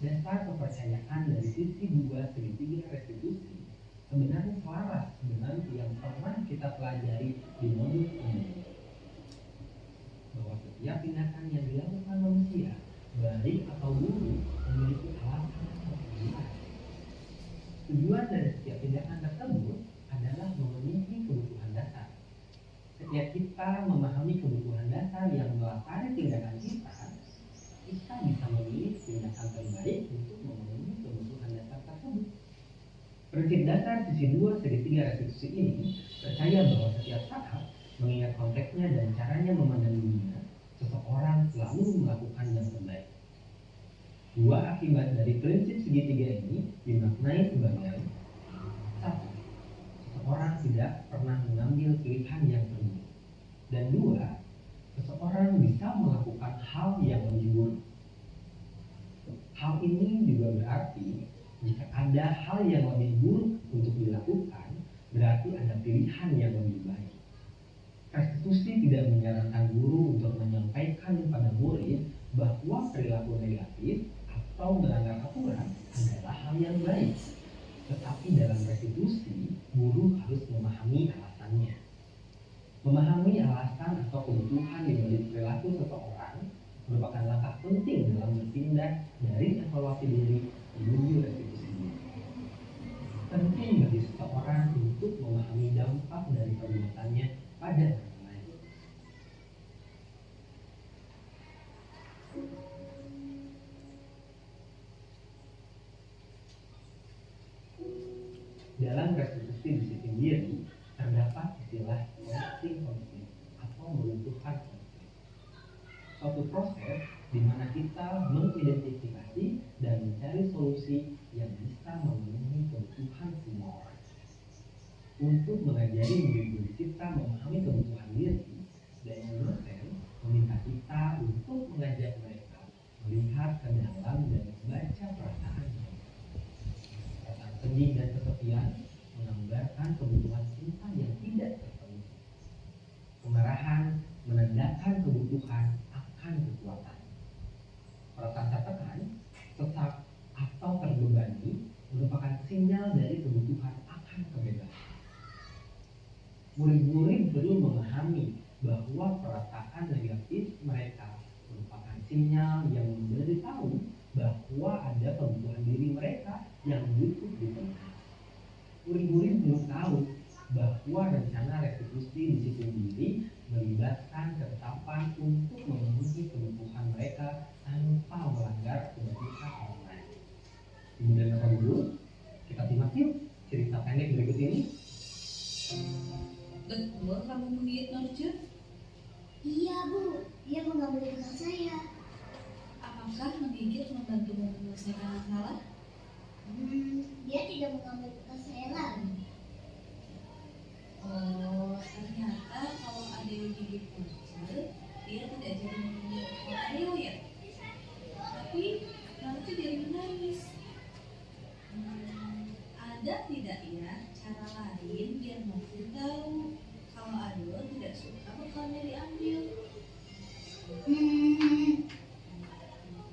Dasar kepercayaan dari sisi 2 segitiga restitusi sebenarnya selaras dengan yang pernah kita pelajari di modul ini, bahwa setiap tindakan yang dilakukan manusia, baik atau buruk, memiliki alasan atau tujuan. Tujuan dari setiap tindakan tersebut adalah memenuhi kebutuhan dasar. Setiap kita memahami kebutuhan dasar yang melatari tindakan kita bisa memilih tindakan terbaik untuk memenuhi kebutuhan dasar tersebut. Prinsip dasar sisi 2 segitiga restitusi ini percaya bahwa setiap saat, mengingat konteksnya dan caranya memandang dunia, seseorang selalu melakukan yang terbaik. Dua akibat dari prinsip segitiga ini dimaknai sebagai: 1. Seseorang tidak pernah mengambil pilihan yang terbaik. Dan 2. Seseorang bisa melakukan hal yang lebih buruk. Hal ini juga berarti jika ada hal yang lebih buruk untuk dilakukan, berarti ada pilihan yang lebih baik. Restitusi tidak menyarankan guru untuk menyampaikan pada murid bahwa perilaku negatif atau melanggar aturan adalah hal yang baik. Tetapi dalam restitusi, guru harus memahami alasannya. Memahami alasan atau kebutuhan di balik perilaku seseorang merupakan langkah penting dalam bertindak dari evaluasi diri menuju restitusi. Penting bagi seseorang untuk memahami dampak dari perbuatannya pada orang lain. Dalam restitusi disiplin diri terdapat istilah connecting konflik atau meruntuhkan konflik. Suatu proses di mana kita mengidentifikasi dan mencari solusi yang bisa memenuhi kebutuhan semua orang. Untuk mengajari murid-murid kita memahami kebutuhan diri, dan dosen meminta kita untuk mengajak mereka melihat ke dalam dan membaca perasaan mereka. Perasaan sedih dan kesepian menggambarkan kebutuhan cinta yang tidak terpenuhi. Kemarahan menandakan kebutuhan akan kekuatan. Perasaan tertekan, sesak, atau terbebani merupakan sinyal dari kebutuhan akan kebebasan. Murid-murid perlu memahami bahwa perasaan negatif mereka merupakan sinyal yang memberitahu bahwa ada kebutuhan diri mereka yang butuh dipenuhi. Murid-murid perlu tahu bahwa rencana restitusi disiplin diri melibatkan ketetapan untuk memenuhi kebutuhan mereka tanpa melanggar kebutuhan orang lain. Kemudian apa dulu? Kita simak yuk cerita pendek berikut ini.
Betul kamu menggigit Norja?
Iya bu, dia mengambil bekas saya.
Apakah menggigit membantumu menyelesaikan masalah?
Dia tidak mengambil bekas saya lagi.
Oh, ternyata kalau ada yang gigit Norja, dia tidak jadi menggigit Ayo ya. Tapi Norja jadi menangis. Ada tidak ya cara lain biar Norja tahu kalau Ado tidak suka bekalnya diambil?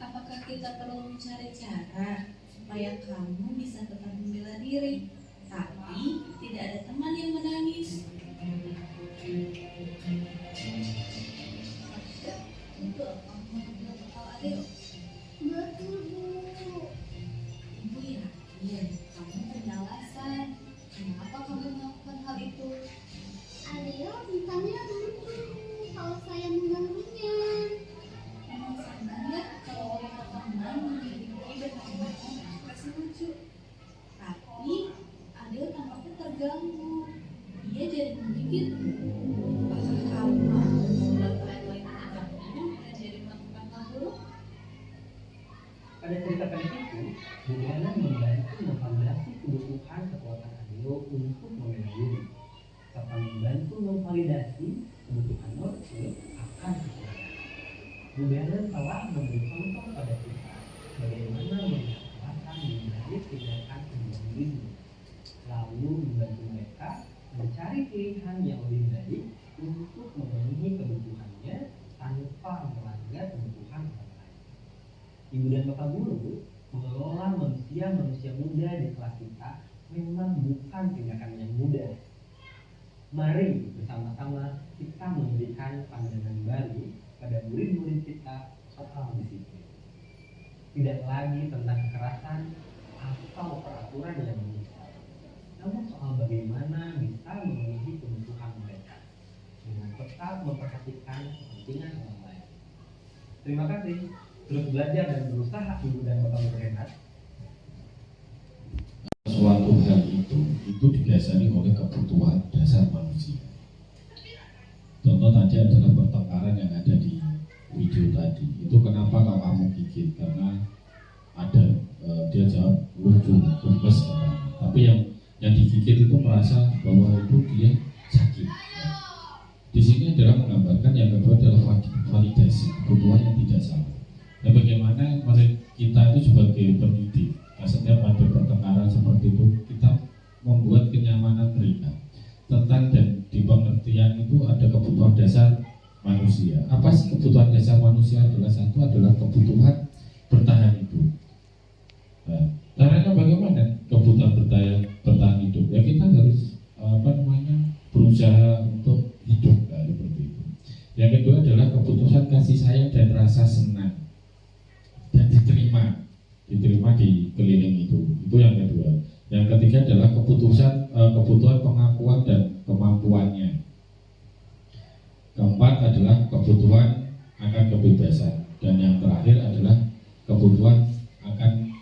Apakah kita perlu mencari cara supaya kamu bisa tetap membela diri, tapi tidak ada teman yang menangis?
dari itu, Bu Hana membantu memvalidasi kebutuhan kekuatan Adeo untuk membela diri, serta membantu memvalidasi kebutuhan Norce akan kekuatan. Bu Hana telah memberi contoh pada kita bagaimana melihat kekuatan dari tindakan kedua muridnya, lalu membantu mereka mencari pilihan yang lebih baik untuk memenuhi kebutuhannya tanpa melanggar kebutuhan orang lain. Ibu dan Bapak Guru, mengelola manusia muda di kelas kita memang bukan tindakan yang mudah. Mari bersama-sama kita memberikan pandangan baru pada murid-murid kita soal disiplin. Tidak lagi tentang kekerasan atau peraturan yang menyiksa, namun soal bagaimana bisa memenuhi kebutuhan mereka dengan tetap memperhatikan kepentingan orang lain. Terima kasih. Terus belajar dan berusaha Ibu dan Bapak Guru Renat.
Suatu hal itu didasari oleh kebutuhan dasar manusia. Contoh tadi adalah pertengkaran yang ada di video tadi. Itu kenapa kalau kamu gigit? Karena ada dia jawab lucu, gemes, tapi yang digigit itu merasa bahwa itu dia sakit. Di sini adalah menggambarkan yang kedua adalah validasi kebutuhan yang tidak sama. Dan bagaimana kita itu sebagai pendidik, setiap ada pertengkaran seperti itu kita membuat kenyamanan mereka. Tentang dan di pengertian itu ada kebutuhan dasar manusia. Apa sih kebutuhan dasar manusia? Adalah satu adalah kebutuhan bertahan hidup. Nah, caranya bagaimana kebutuhan bertahan hidup? Ya kita harus berusaha untuk hidup, seperti itu. Yang kedua adalah kebutuhan kasih sayang dan rasa senang dan diterima di keliling itu yang kedua. Yang ketiga adalah kebutuhan pengakuan dan kemampuannya. Keempat adalah kebutuhan akan kebebasan, dan yang terakhir adalah kebutuhan akan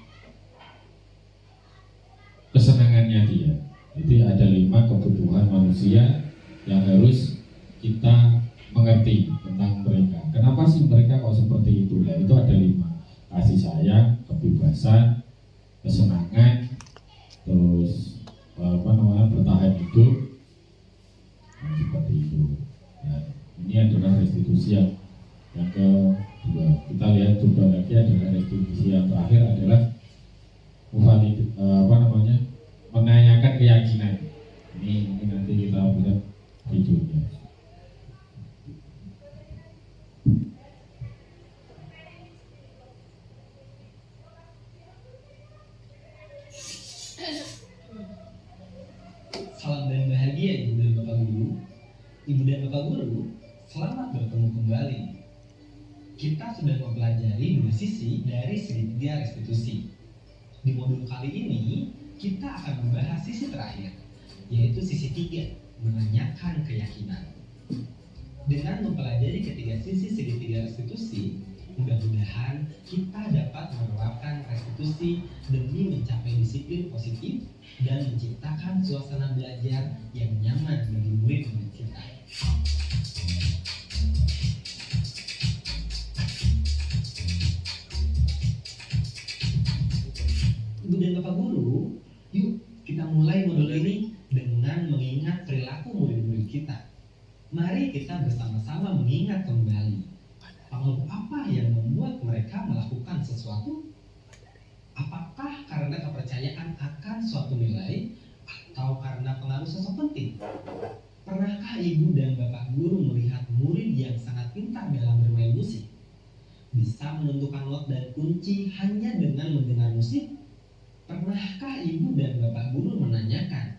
kesenangannya dia. Jadi ada 5 kebutuhan manusia yang harus kita mengerti tentang mereka. Kenapa sih mereka kok seperti itu? Ya, itu ada 5. Kasih sayang, kebebasan, kesenangan, terus bertahan hidup, seperti itu. Nah, ini adalah restitusi yang kedua. Kita lihat coba lagi adalah restitusi yang terakhir adalah menanyakan keyakinan. Ini nanti kita lihat videonya.
Salam dan bahagia Ibu dan Bapak Guru. Ibu dan Bapak Guru, selamat bertemu kembali. Kita sudah mempelajari 2 sisi dari segitiga restitusi. Di modul kali ini, kita akan membahas sisi terakhir, yaitu sisi 3, menanyakan keyakinan. Dengan mempelajari ketiga sisi segitiga restitusi, mudah-mudahan kita dapat menerapkan restitusi demi mencapai disiplin positif dan menciptakan suasana belajar yang nyaman bagi murid-murid kita. Ibu dan Bapak Guru, yuk kita mulai modul ini dengan mengingat perilaku murid-murid kita. Mari kita bersama-sama mengingat kembali apa yang membuat mereka melakukan sesuatu. Apakah karena kepercayaan akan suatu nilai atau karena pengaruh sosok penting? Pernahkah Ibu dan Bapak Guru melihat murid yang sangat pintar dalam bermain musik? Bisa menentukan not dan kunci hanya dengan mendengar musik? Pernahkah Ibu dan Bapak Guru menanyakan,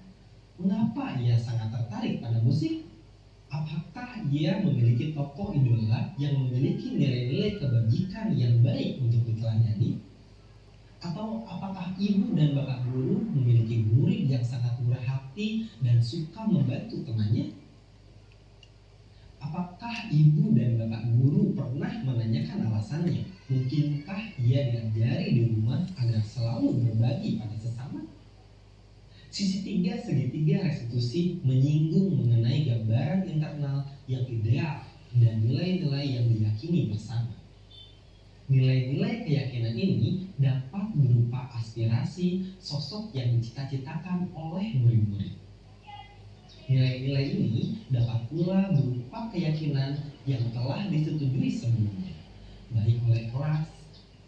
mengapa ia sangat tertarik pada musik? Apakah ia memiliki tokoh idola yang memiliki nilai-nilai kebajikan yang baik untuk diteladani? Atau apakah Ibu dan Bapak Guru memiliki murid yang sangat murah hati dan suka membantu temannya? Apakah Ibu dan Bapak Guru pernah menanyakan alasannya? Mungkinkah ia diajari di rumah agar selalu berbagi pada sesama? Sisi 3 segitiga restitusi menyinggung mengenai gambaran internal yang ideal dan nilai-nilai yang diyakini bersama. Nilai-nilai keyakinan ini dapat berupa aspirasi sosok yang dicita-citakan oleh murid-murid. Nilai-nilai ini dapat pula berupa keyakinan yang telah disetujui sebelumnya, baik oleh kelas,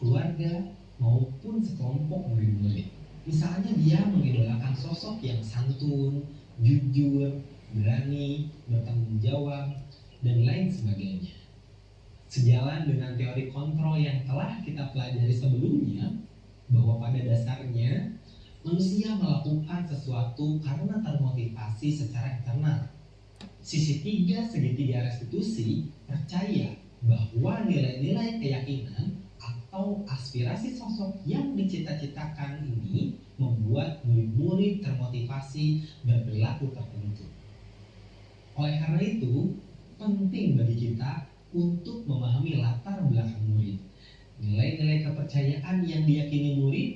keluarga, maupun sekelompok murid-murid. Misalnya dia mengidolakan sosok yang santun, jujur, berani, bertanggung jawab, dan lain sebagainya. Sejalan dengan teori kontrol yang telah kita pelajari sebelumnya, bahwa pada dasarnya manusia melakukan sesuatu karena termotivasi secara internal. Sisi 3 segitiga restitusi percaya bahwa nilai-nilai keyakinan atau aspirasi sosok yang dicita-citakan ini membuat murid-murid termotivasi berperilaku tertentu. Oleh karena itu, penting bagi kita untuk memahami latar belakang murid, nilai-nilai kepercayaan yang diyakini murid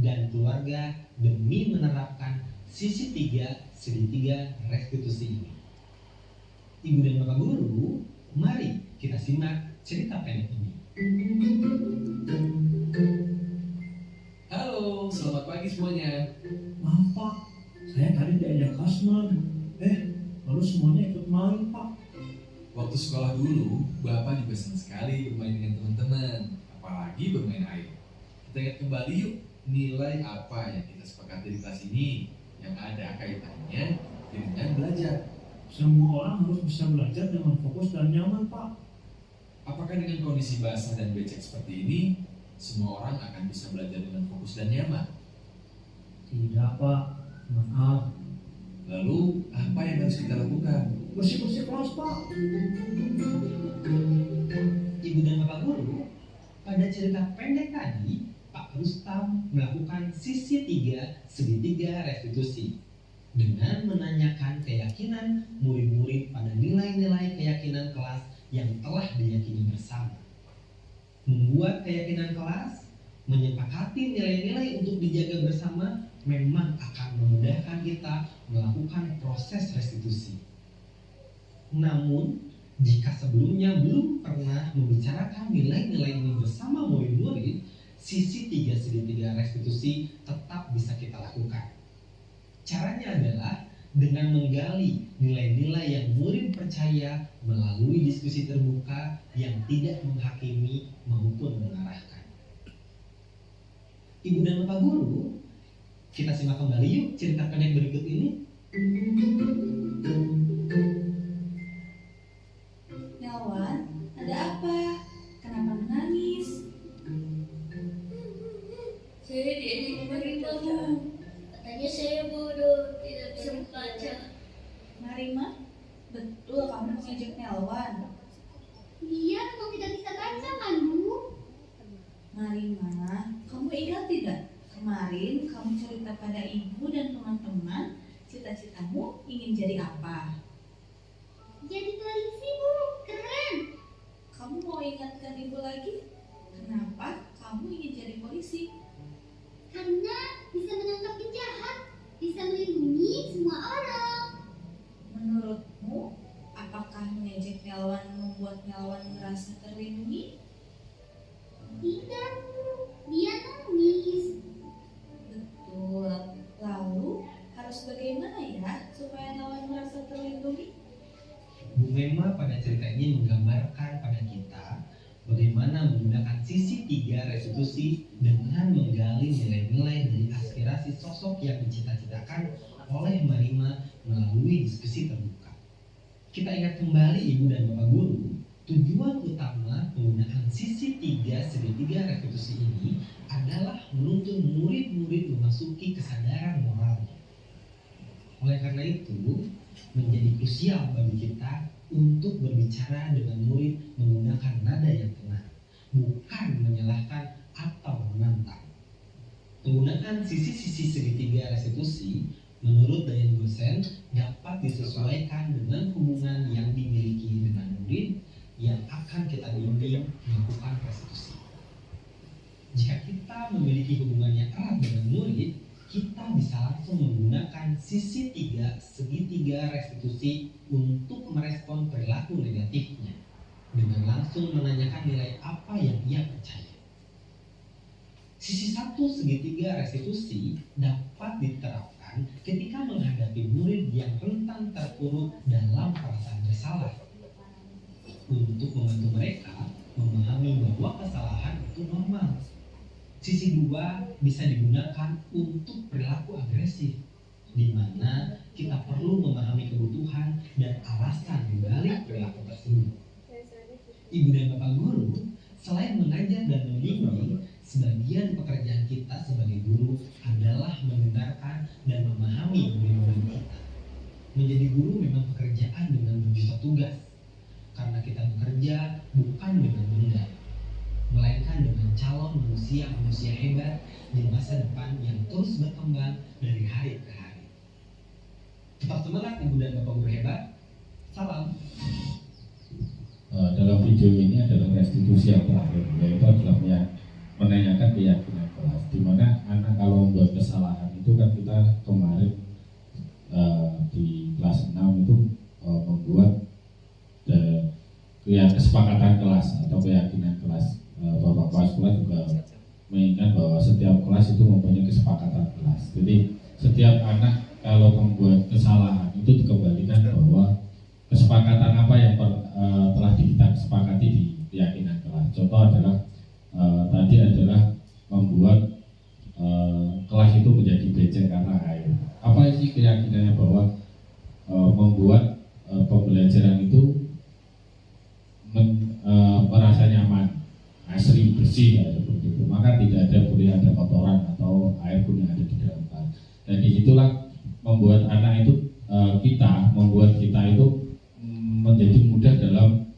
dan keluarga demi menerapkan sisi 3 segitiga restitusi ini. Ibu dan Bapak Guru, mari kita simak cerita pendek ini.
Halo, selamat pagi semuanya.
Maaf Pak, saya tadi diajak Kasman. Lalu semuanya ikut main Pak.
Waktu sekolah dulu, Bapak juga senang sekali bermain dengan teman-teman, apalagi bermain air. Kita ingat kembali yuk, nilai apa yang kita sepakati di kelas ini yang ada kaitannya dengan belajar.
Semua orang harus bisa belajar dengan fokus dan nyaman Pak.
Apakah dengan kondisi basah dan becek seperti ini, semua orang akan bisa belajar dengan fokus dan nyaman?
Tidak Pak, maaf.
Lalu, apa yang harus kita lakukan?
Bersih-bersih kelas Pak.
Ibu dan Bapak Guru, pada cerita pendek tadi, Pak Rustam melakukan sisi 3 segitiga restitusi dengan menanyakan keyakinan murid-murid pada nilai-nilai keyakinan kelas yang telah diyakini bersama. Membuat keyakinan kelas, menyepakati nilai-nilai untuk dijaga bersama memang akan memudahkan kita melakukan proses restitusi. Namun, jika sebelumnya belum pernah membicarakan nilai-nilai ini bersama murid-murid, sisi 3 segitiga restitusi tetap bisa kita lakukan. Caranya adalah dengan menggali nilai-nilai yang murid percaya melalui diskusi terbuka yang tidak menghakimi maupun mengarahkan. Ibu dan Bapak Guru, kita simak kembali yuk cerita pendek berikut ini.
Nelwan, ada apa? Kenapa menangis?
Saya diajak Marima, Bu. Katanya saya bodoh, tidak bisa membaca.
Marima, betul kamu mengejek Nelwan.
Dia memang tidak bisa baca kan, Bu?
Marima, kamu ingat tidak? Kemarin kamu cerita pada ibu dan teman-teman, cita-citamu ingin jadi apa?
Jadi polisi, Bu. Keren.
Kamu mau ingatkan ibu lagi? Kenapa kamu ingin jadi polisi?
Karena bisa menangkap penjahat, bisa melindungi semua orang.
Menurutmu, apakah mengejek Nelwan membuat Nelwan merasa terlindungi?
Tidak, Bu. Dia nangis.
Betul. Lalu, harus bagaimana ya supaya Nelwan merasa terlindungi?
Bu Mema pada cerita ini menggambarkan pada kita bagaimana menggunakan sisi 3 restitusi dengan menggali nilai-nilai dari aspirasi sosok yang dicita-citakan oleh Marima melalui diskusi terbuka. Kita ingat kembali Ibu dan Bapak Guru, tujuan utama penggunaan sisi 3 segitiga restitusi ini adalah menuntun murid-murid memasuki kesadaran moralnya. Oleh karena itu, menjadi krusial bagi kita untuk berbicara dengan murid menggunakan nada yang tenang, bukan menyalahkan atau menantang. Penggunaan sisi-sisi segitiga restitusi menurut Dayan Gosen dapat disesuaikan dengan hubungan yang dimiliki dengan murid yang akan kita bimbing melakukan restitusi. Jika kita memiliki hubungan yang erat dengan murid, kita bisa langsung menggunakan sisi 3 segitiga restitusi untuk merespon perilaku negatifnya dengan langsung menanyakan nilai apa yang ia percaya. Sisi satu segitiga restitusi dapat diterapkan ketika menghadapi murid yang rentan terpuruk dalam perasaan bersalah, untuk membantu mereka memahami bahwa kesalahan itu normal. Sisi dua bisa digunakan untuk perilaku agresif, di mana kita perlu memahami kebutuhan dan alasan dibalik perilaku tersebut. Ibu dan Bapak guru, selain mengajar dan membimbing, sebagian pekerjaan kita sebagai guru adalah mendengarkan dan memahami murid-murid kita. Menjadi guru memang pekerjaan dengan berjuta tugas, karena kita bekerja bukan dengan benda, melainkan dengan calon manusia hebat di masa depan yang terus berkembang dari hari ke hari. Tetap semangat Ibu dan Bapak guru hebat. Salam.
Dalam video ini adalah restitusi yang terakhir, yaitu adalah menanyakan keyakinan kelas, di mana anak kalau membuat kesalahan itu kan kita kemarin di kelas 6 itu membuat kesepakatan kelas atau keyakinan kelas. Bapak kepala sekolah juga mengingat bahwa setiap kelas itu mempunyai kesepakatan kelas. Jadi setiap anak kalau membuat kesalahan itu dikembalikan bahwa kesepakatan apa yang telah kita sepakati di keyakinan kelas. Contoh adalah tadi adalah membuat kelas itu menjadi becek karena air. Apa sih keyakinannya bahwa membuat pembelajaran itu merasa nyaman, asri, bersih, ya, seperti itu. Maka tidak boleh ada kotoran atau air pun yang ada di dalam kelas. Dan disitulah membuat anak itu membuat kita itu menjadi mudah dalam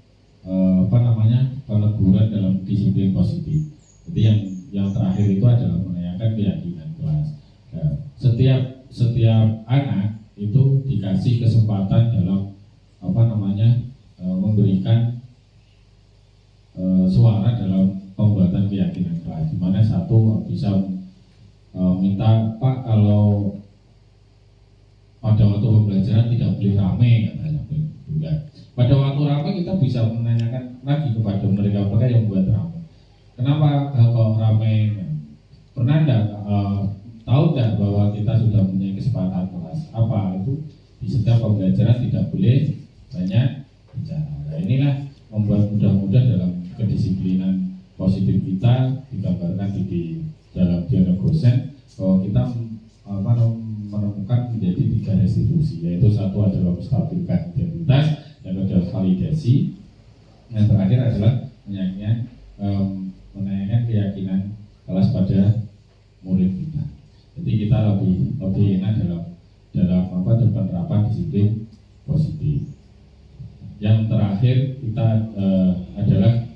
peneguran dalam disiplin positif. Jadi yang terakhir itu adalah menanyakan keyakinan kelas. Nah, setiap anak itu dikasih kesempatan dalam memberikan suara dalam pembuatan keyakinan kelas. Di mana satu bisa minta, Pak, kalau pada waktu pembelajaran tidak boleh ramai, katanya. Juga. Pada waktu ramai kita bisa menanyakan lagi kepada mereka yang buat ramai. Kenapa kok ramai? Pernah enggak tahu enggak bahwa kita sudah punya kesepakatan kelas? Apa itu? Di setiap pembelajaran tidak boleh banyak bicara. Nah, inilah membuat mudah-mudah dalam kedisiplinan positif kita digambarkan di dalam dialog dosen bahwa kita menemukan menjadi 3 restitusi, yaitu satu adalah menstabilkan identitas, yang kedua validasi, yang terakhir adalah menanyakan keyakinan kelas pada murid kita. Jadi kita lebih enak dalam penerapan disiplin positif. Yang terakhir kita adalah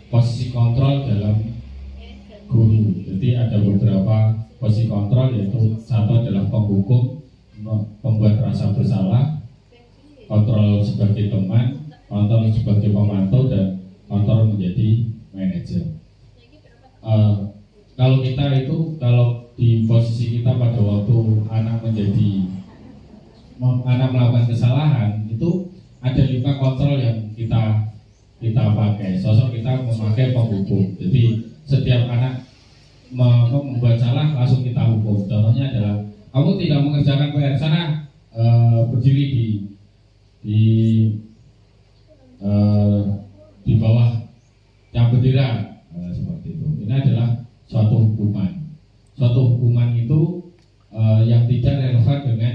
posisi kontrol dalam guru. Jadi ada beberapa posisi kontrol, yaitu satu adalah penghukum, pembuat rasa bersalah, kontrol sebagai teman, kontrol sebagai pemantau, dan kontrol menjadi manajer. Kalau di posisi kita pada waktu anak melakukan kesalahan, itu ada 5 kontrol yang kita pakai. Sosok kita memakai penghukum. Jadi setiap anak membuat salah langsung kita hukum. Contohnya adalah kamu tidak mengerjakan PR sana, berdiri di bawah yang bendera, seperti itu. Ini adalah suatu hukuman. Suatu hukuman itu yang tidak relevan dengan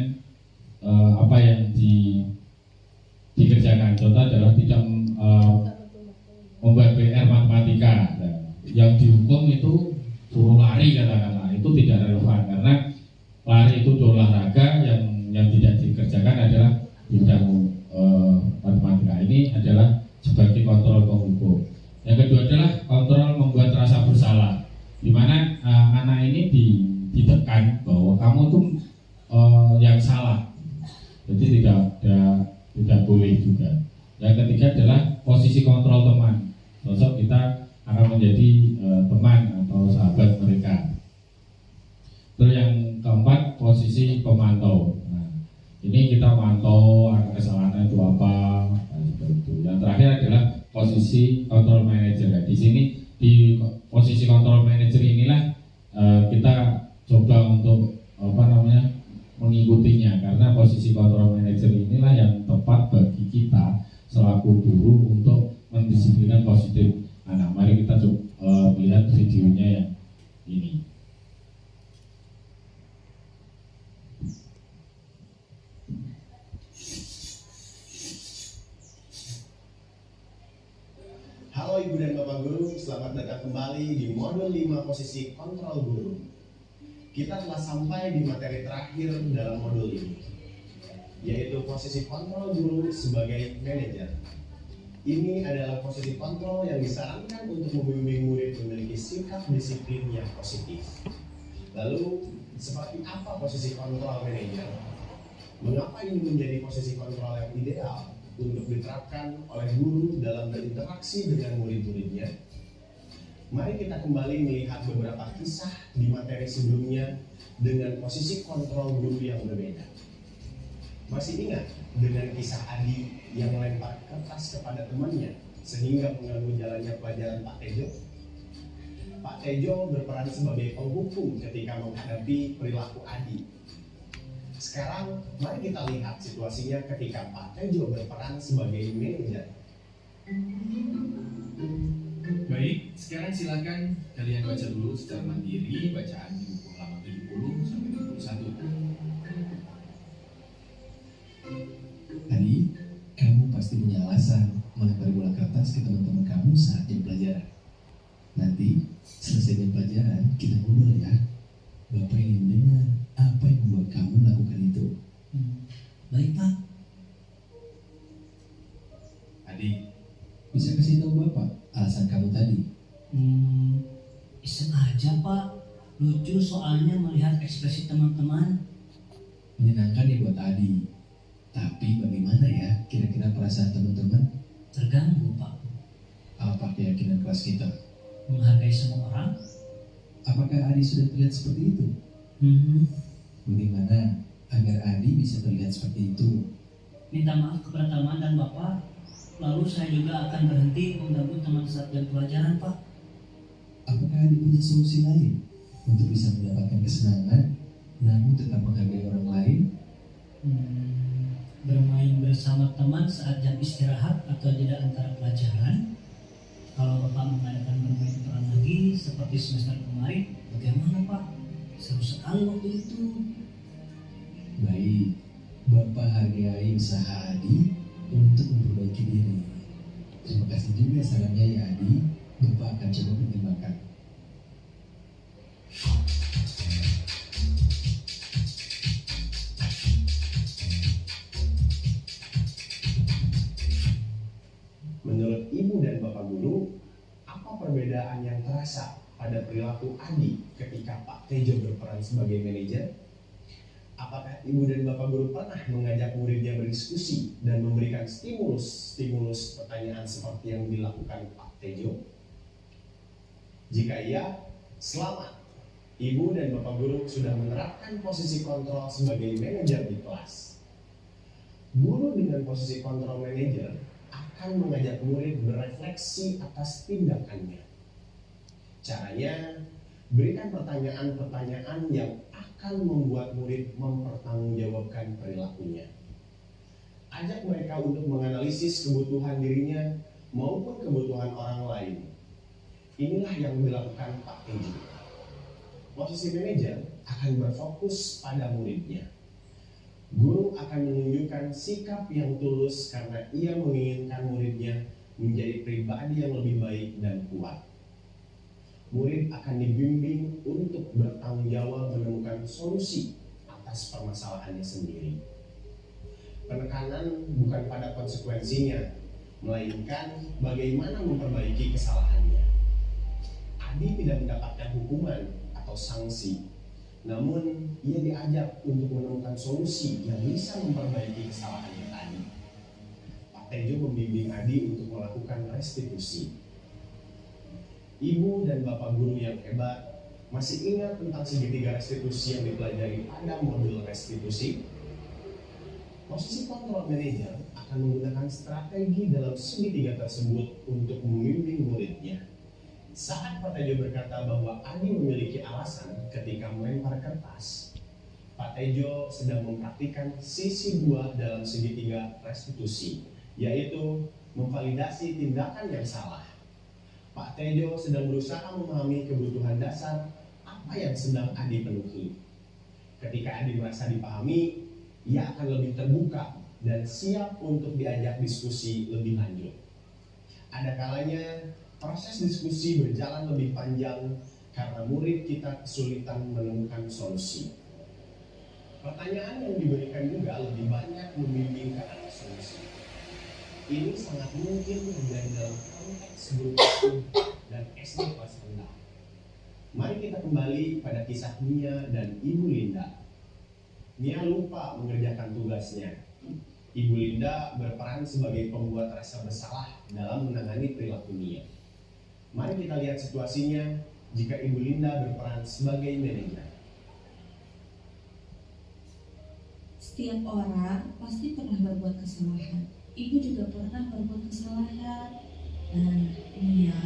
apa yang dikerjakan. Contoh adalah tidak membuat PR matematika. Nah, yang dihukum itu suruh lari, katakanlah, itu tidak relevan karena lari itu olahraga, yang tidak dikerjakan adalah bidang matematika. Ini adalah sebagai kontrol penghukum. Yang kedua adalah kontrol membuat rasa bersalah, di mana anak ini ditekan bahwa kamu tuh yang salah, jadi tidak boleh juga. Yang ketiga adalah posisi kontrol teman. Sosok kita akan menjadi teman atau sahabat mereka. Terus yang keempat, posisi pemantau. Nah, ini kita mantau kesalahan itu apa, seperti itu. Yang terakhir adalah posisi kontrol manager. Nah, di sini di posisi kontrol manager inilah coba untuk mengikutinya, karena posisi control manager inilah yang tepat bagi kita selaku guru untuk mendisiplinkan positif anak. Mari kita coba lihat videonya yang ini.
Halo Ibu dan Bapak Guru, selamat datang kembali di modul 5 posisi kontrol guru. Kita telah sampai di materi terakhir dalam modul ini, yaitu posisi kontrol guru sebagai manajer. Ini adalah posisi kontrol yang disarankan untuk membimbing murid memiliki sikap disiplin yang positif. Lalu, seperti apa posisi kontrol manajer? Mengapa ini menjadi posisi kontrol yang ideal untuk diterapkan oleh guru dalam berinteraksi dengan murid-muridnya? Mari kita kembali melihat beberapa kisah di materi sebelumnya dengan posisi kontrol guru yang berbeda. Masih ingat dengan kisah Adi yang melempar kertas kepada temannya sehingga mengganggu jalannya pelajaran Pak Tejo? Pak Tejo berperan sebagai penghukum ketika menghadapi perilaku Adi. Sekarang mari kita lihat situasinya ketika Pak Tejo berperan sebagai manajer.
Baik, sekarang silakan kalian baca dulu secara mandiri bacaan di buku halaman 70 sampai 71.
Adi, kamu pasti punya alasan melempar bola kertas ke teman-teman kamu saat jam pelajaran. Nanti selesai jam pelajaran kita ngobrol ya. Bapak ingin mendengar apa yang membuat kamu melakukan itu.
Baik Pak.
Adi,
Bisa kasih tahu Bapak alasan kamu tadi?
Iseng aja Pak. Lucu soalnya melihat ekspresi teman-teman.
Menyenangkan ya buat Adi. Tapi bagaimana ya kira-kira perasaan teman-teman?
Terganggu Pak.
Apa keyakinan kelas kita?
Menghargai semua orang.
Apakah Adi sudah terlihat seperti itu? Bagaimana agar Adi bisa terlihat seperti itu?
Minta maaf kepada teman dan Bapak. Lalu saya juga akan berhenti mengganggu teman saat jam pelajaran Pak.
Apakah Adi punya solusi lain untuk bisa mendapatkan kesenangan namun tetap menghargai orang lain?
Bermain bersama teman saat jam istirahat atau jeda antara pelajaran. Kalau Bapak mengadakan bermain peran lagi seperti semester kemarin, bagaimana Pak? Seru sekali waktu itu.
Baik, Bapak hargai usaha Adi untuk memperbaiki diri. Terima kasih juga sarannya ya Adi. Bapak akan coba pertimbangkan.
Menurut Ibu dan Bapak Guru, apa perbedaan yang terasa pada perilaku Adi ketika Pak Tejo berperan sebagai manajer? Apakah Ibu dan Bapak Guru pernah mengajak muridnya berdiskusi dan memberikan stimulus pertanyaan seperti yang dilakukan Pak Tejo? Jika iya, selamat. Ibu dan Bapak Guru sudah menerapkan posisi kontrol sebagai manajer di kelas. Guru dengan posisi kontrol manajer akan mengajak murid berefleksi atas tindakannya. Caranya, berikan pertanyaan-pertanyaan yang akan membuat murid mempertanggungjawabkan perilakunya. Ajak mereka untuk menganalisis kebutuhan dirinya maupun kebutuhan orang lain. Inilah yang dilakukan Pak Tejo. Posisi manajer akan berfokus pada muridnya. Guru akan menunjukkan sikap yang tulus karena ia menginginkan muridnya menjadi pribadi yang lebih baik dan kuat. Murid akan dibimbing untuk bertanggung jawab menemukan solusi atas permasalahannya sendiri. Penekanan bukan pada konsekuensinya, melainkan bagaimana memperbaiki kesalahannya. Adi tidak mendapatkan hukuman atau sanksi, namun ia diajak untuk menemukan solusi yang bisa memperbaiki kesalahannya tadi. Pak Tejo membimbing Adi untuk melakukan restitusi. Ibu dan Bapak Guru yang hebat, masih ingat tentang segitiga restitusi yang dipelajari pada modul restitusi? Posisi kontrol manajer akan menggunakan strategi dalam segitiga tersebut untuk membimbing muridnya. Saat Pak Tejo berkata bahwa Adi memiliki alasan ketika melempar kertas, Pak Tejo sedang mempraktikkan sisi dua dalam segitiga restitusi, yaitu memvalidasi tindakan yang salah. Pak Tejo sedang berusaha memahami kebutuhan dasar apa yang sedang Adi penuhi. Ketika Adi merasa dipahami, ia akan lebih terbuka dan siap untuk diajak diskusi lebih lanjut. Ada kalanya proses diskusi berjalan lebih panjang karena murid kita kesulitan menemukan solusi. Pertanyaan yang diberikan juga lebih banyak membimbing ke arah solusi. Ini sangat mungkin terjadi dalam konteks guru dan SD kelas rendah. Mari kita kembali pada kisah Mia dan Ibu Linda. Mia lupa mengerjakan tugasnya. Ibu Linda berperan sebagai pembuat rasa bersalah dalam menangani perilaku Mia. Mari kita lihat situasinya jika Ibu Linda berperan sebagai manajer.
Setiap orang pasti pernah berbuat kesalahan. Ibu juga pernah berbuat kesalahan. Nah, Mia,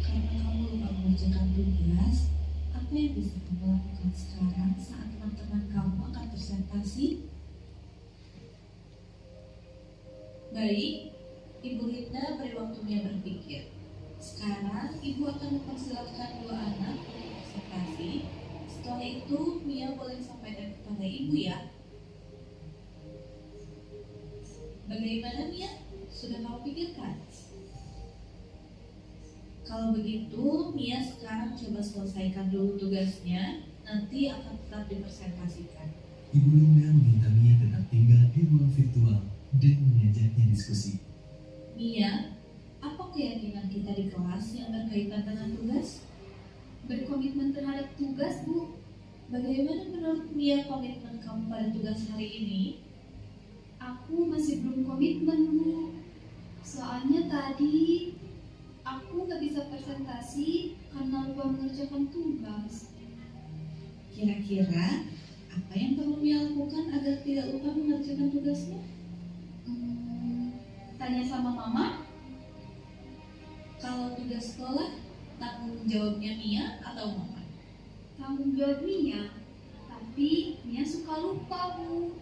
karena kamu lupa mengerjakan tugas, apa yang bisa kamu lakukan sekarang saat teman-teman kamu akan presentasi? Baik, Ibu Linda beri waktu Mia berpikir. Sekarang Ibu akan mempersilahkan dua anak untuk presentasi. Setelah itu Mia boleh sampaikan kepada Ibu ya. Bagaimana Mia? Sudah kamu pikirkan? Kalau begitu, Mia sekarang coba selesaikan dulu tugasnya. Nanti akan tetap dipresentasikan.
Ibu Linda meminta Mia tetap tinggal di ruang virtual dan mengajaknya diskusi.
Mia, apa keyakinan kita di kelas yang berkaitan dengan tugas?
Berkomitmen terhadap tugas, Bu.
Bagaimana menurut Mia komitmen kamu pada tugas hari ini?
Aku masih belum komitmen, Bu. Soalnya tadi aku nggak bisa presentasi karena lupa mengerjakan tugas.
Kira-kira apa yang perlu Mia lakukan agar tidak lupa mengerjakan tugasnya?
Tanya sama Mama.
Kalau tugas sekolah, tanggung jawabnya Mia atau Mama?
Tanggung jawab Mia, tapi Mia suka lupa, Bu.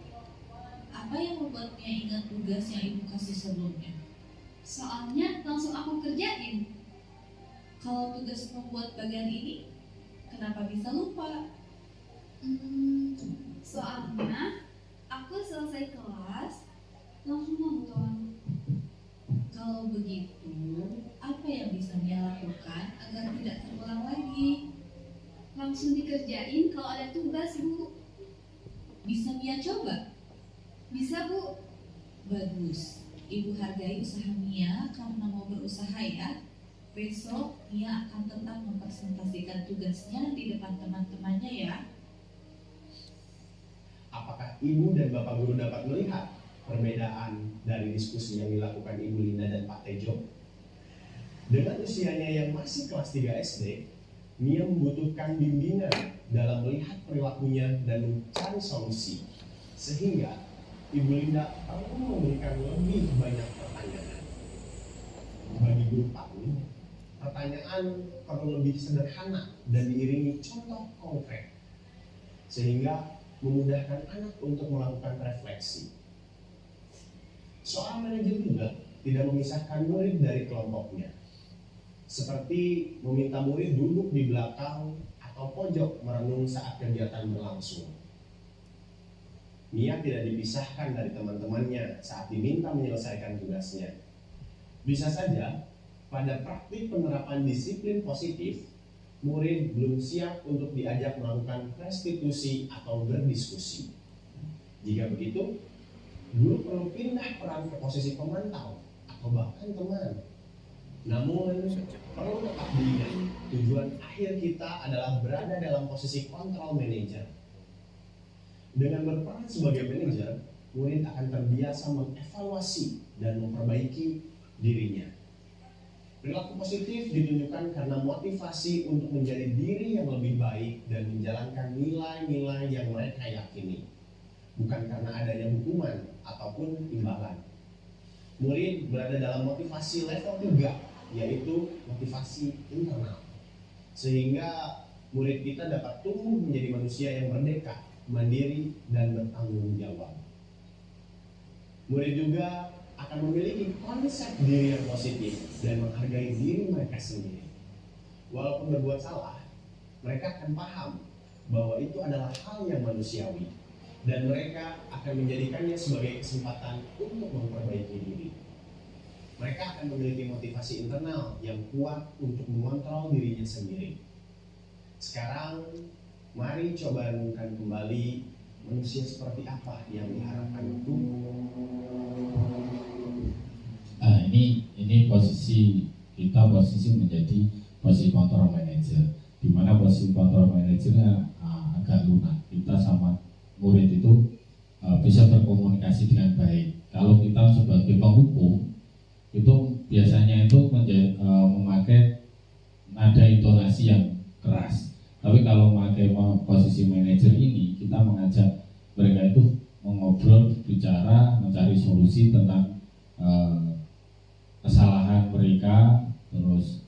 Apa yang membuat Mia ingat tugas yang Ibu kasih sebelumnya?
Soalnya langsung aku kerjain.
Kalau tugas membuat bagian ini, kenapa bisa lupa?
Soalnya aku selesai kelas langsung nonton.
Kalau begitu, apa yang bisa Mia lakukan agar tidak terulang lagi?
Langsung dikerjain kalau ada tugas, Bu.
Bisa Mia coba?
Bisa, Bu.
Bagus. Ibu hargai usaha Mia karena mau berusaha ya. Besok Mia akan tetap mempresentasikan tugasnya di depan teman-temannya ya.
Apakah Ibu dan Bapak Guru dapat melihat perbedaan dari diskusi yang dilakukan Ibu Linda dan Pak Tejo? Dengan usianya yang masih kelas 3 SD, Mia membutuhkan bimbingan dalam melihat perilakunya dan mencari solusi. Sehingga Ibu Linda perlu memberikan lebih banyak pertanyaan. Bagi guru PAUD, pertanyaan perlu lebih sederhana dan diiringi contoh konkret, sehingga memudahkan anak untuk melakukan refleksi. Soal manajer juga tidak memisahkan murid dari kelompoknya, seperti meminta murid duduk di belakang atau pojok merenung saat kegiatan berlangsung. Mia tidak dipisahkan dari teman-temannya saat diminta menyelesaikan tugasnya. Bisa saja, pada praktik penerapan disiplin positif, murid belum siap untuk diajak melakukan restitusi atau berdiskusi. Jika begitu, guru perlu pindah peran ke posisi pemantau atau bahkan teman. Namun, perlu tetap diingat, tujuan akhir kita adalah berada dalam posisi kontrol manajer. Dengan berperan sebagai manajer, murid akan terbiasa mengevaluasi dan memperbaiki dirinya. Perilaku positif ditunjukkan karena motivasi untuk menjadi diri yang lebih baik dan menjalankan nilai-nilai yang mereka yakini, bukan karena adanya hukuman ataupun imbalan. Murid berada dalam motivasi level 3 yaitu motivasi internal. Sehingga murid kita dapat tumbuh menjadi manusia yang merdeka, mandiri, dan bertanggung jawab. Murid juga akan memiliki konsep diri yang positif dan menghargai diri mereka sendiri. Walaupun berbuat salah, mereka akan paham bahwa itu adalah hal yang manusiawi dan mereka akan menjadikannya sebagai kesempatan untuk memperbaiki diri. Mereka akan memiliki motivasi internal yang kuat untuk mengontrol dirinya sendiri. Sekarang, mari coba renungkan kembali manusia seperti apa yang diharapkan itu.
Ini posisi kita menjadi posisi control manager, di mana posisi control managernya agak lunak. Kita sama murid itu bisa berkomunikasi dengan baik. Kalau kita sebagai penghukum itu biasanya itu memakai nada intonasi yang keras. Tapi kalau memakai posisi manajer ini, kita mengajak mereka itu mengobrol, bicara, mencari solusi tentang kesalahan mereka. Terus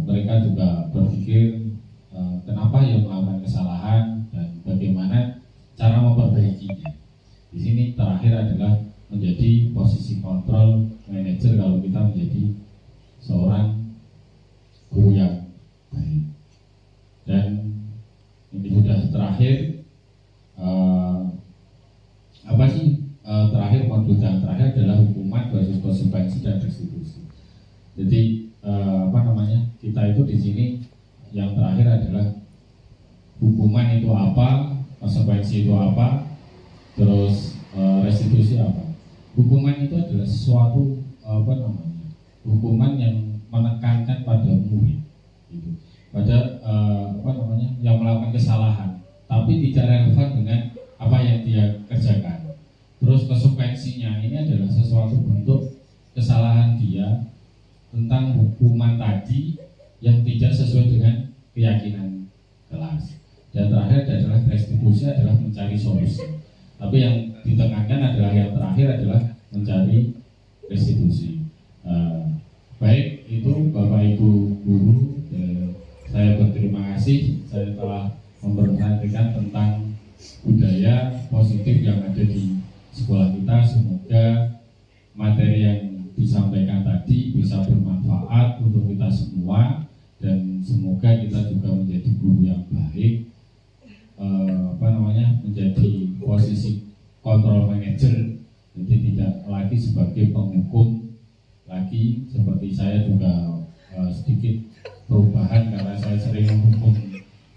mereka juga berpikir kenapa yang melakukan kesalahan dan bagaimana cara memperbaikinya. Di sini terakhir adalah menjadi posisi kontrol manajer kalau kita menjadi seorang guru yang baik. Dan ini sudah terakhir, terakhir modul yang terakhir adalah hukuman versus konsekuensi dan restitusi. Jadi kita itu di sini yang terakhir adalah hukuman itu apa, konsekuensi itu apa, terus restitusi apa. Hukuman itu adalah sesuatu hukuman yang menekankan pada murid, gitu. Pada yang melakukan kesalahan, tapi tidak relevan dengan apa yang dia kerjakan. Terus konsekuensinya ini adalah sesuatu bentuk kesalahan dia tentang hukuman tadi yang tidak sesuai dengan keyakinan kelas. Dan terakhir adalah restitusi, adalah mencari solusi. Tapi yang ditekankan adalah yang terakhir adalah mencari restitusi. Baik itu Bapak Ibu guru, saya berterima kasih. Saya telah memperhatikan tentang budaya positif yang ada di sekolah kita. Semoga materi yang disampaikan tadi bisa bermanfaat untuk kita semua, dan semoga kita juga menjadi guru yang baik, menjadi posisi control manager, jadi tidak lagi sebagai penghukum lagi. Seperti saya juga sedikit perubahan karena saya sering menghukum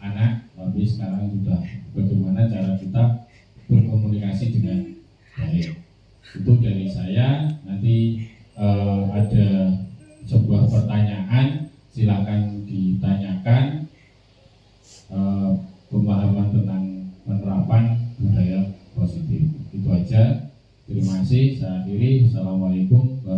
anak, tapi sekarang sudah bagaimana cara kita berkomunikasi dengan baik. Itu dari saya. Nanti ada sebuah pertanyaan, silakan ditanyakan, pemahaman tentang penerapan budaya positif. Itu aja. Terima kasih. Saya akhiri. Assalamualaikum warahmatullahi wabarakatuh.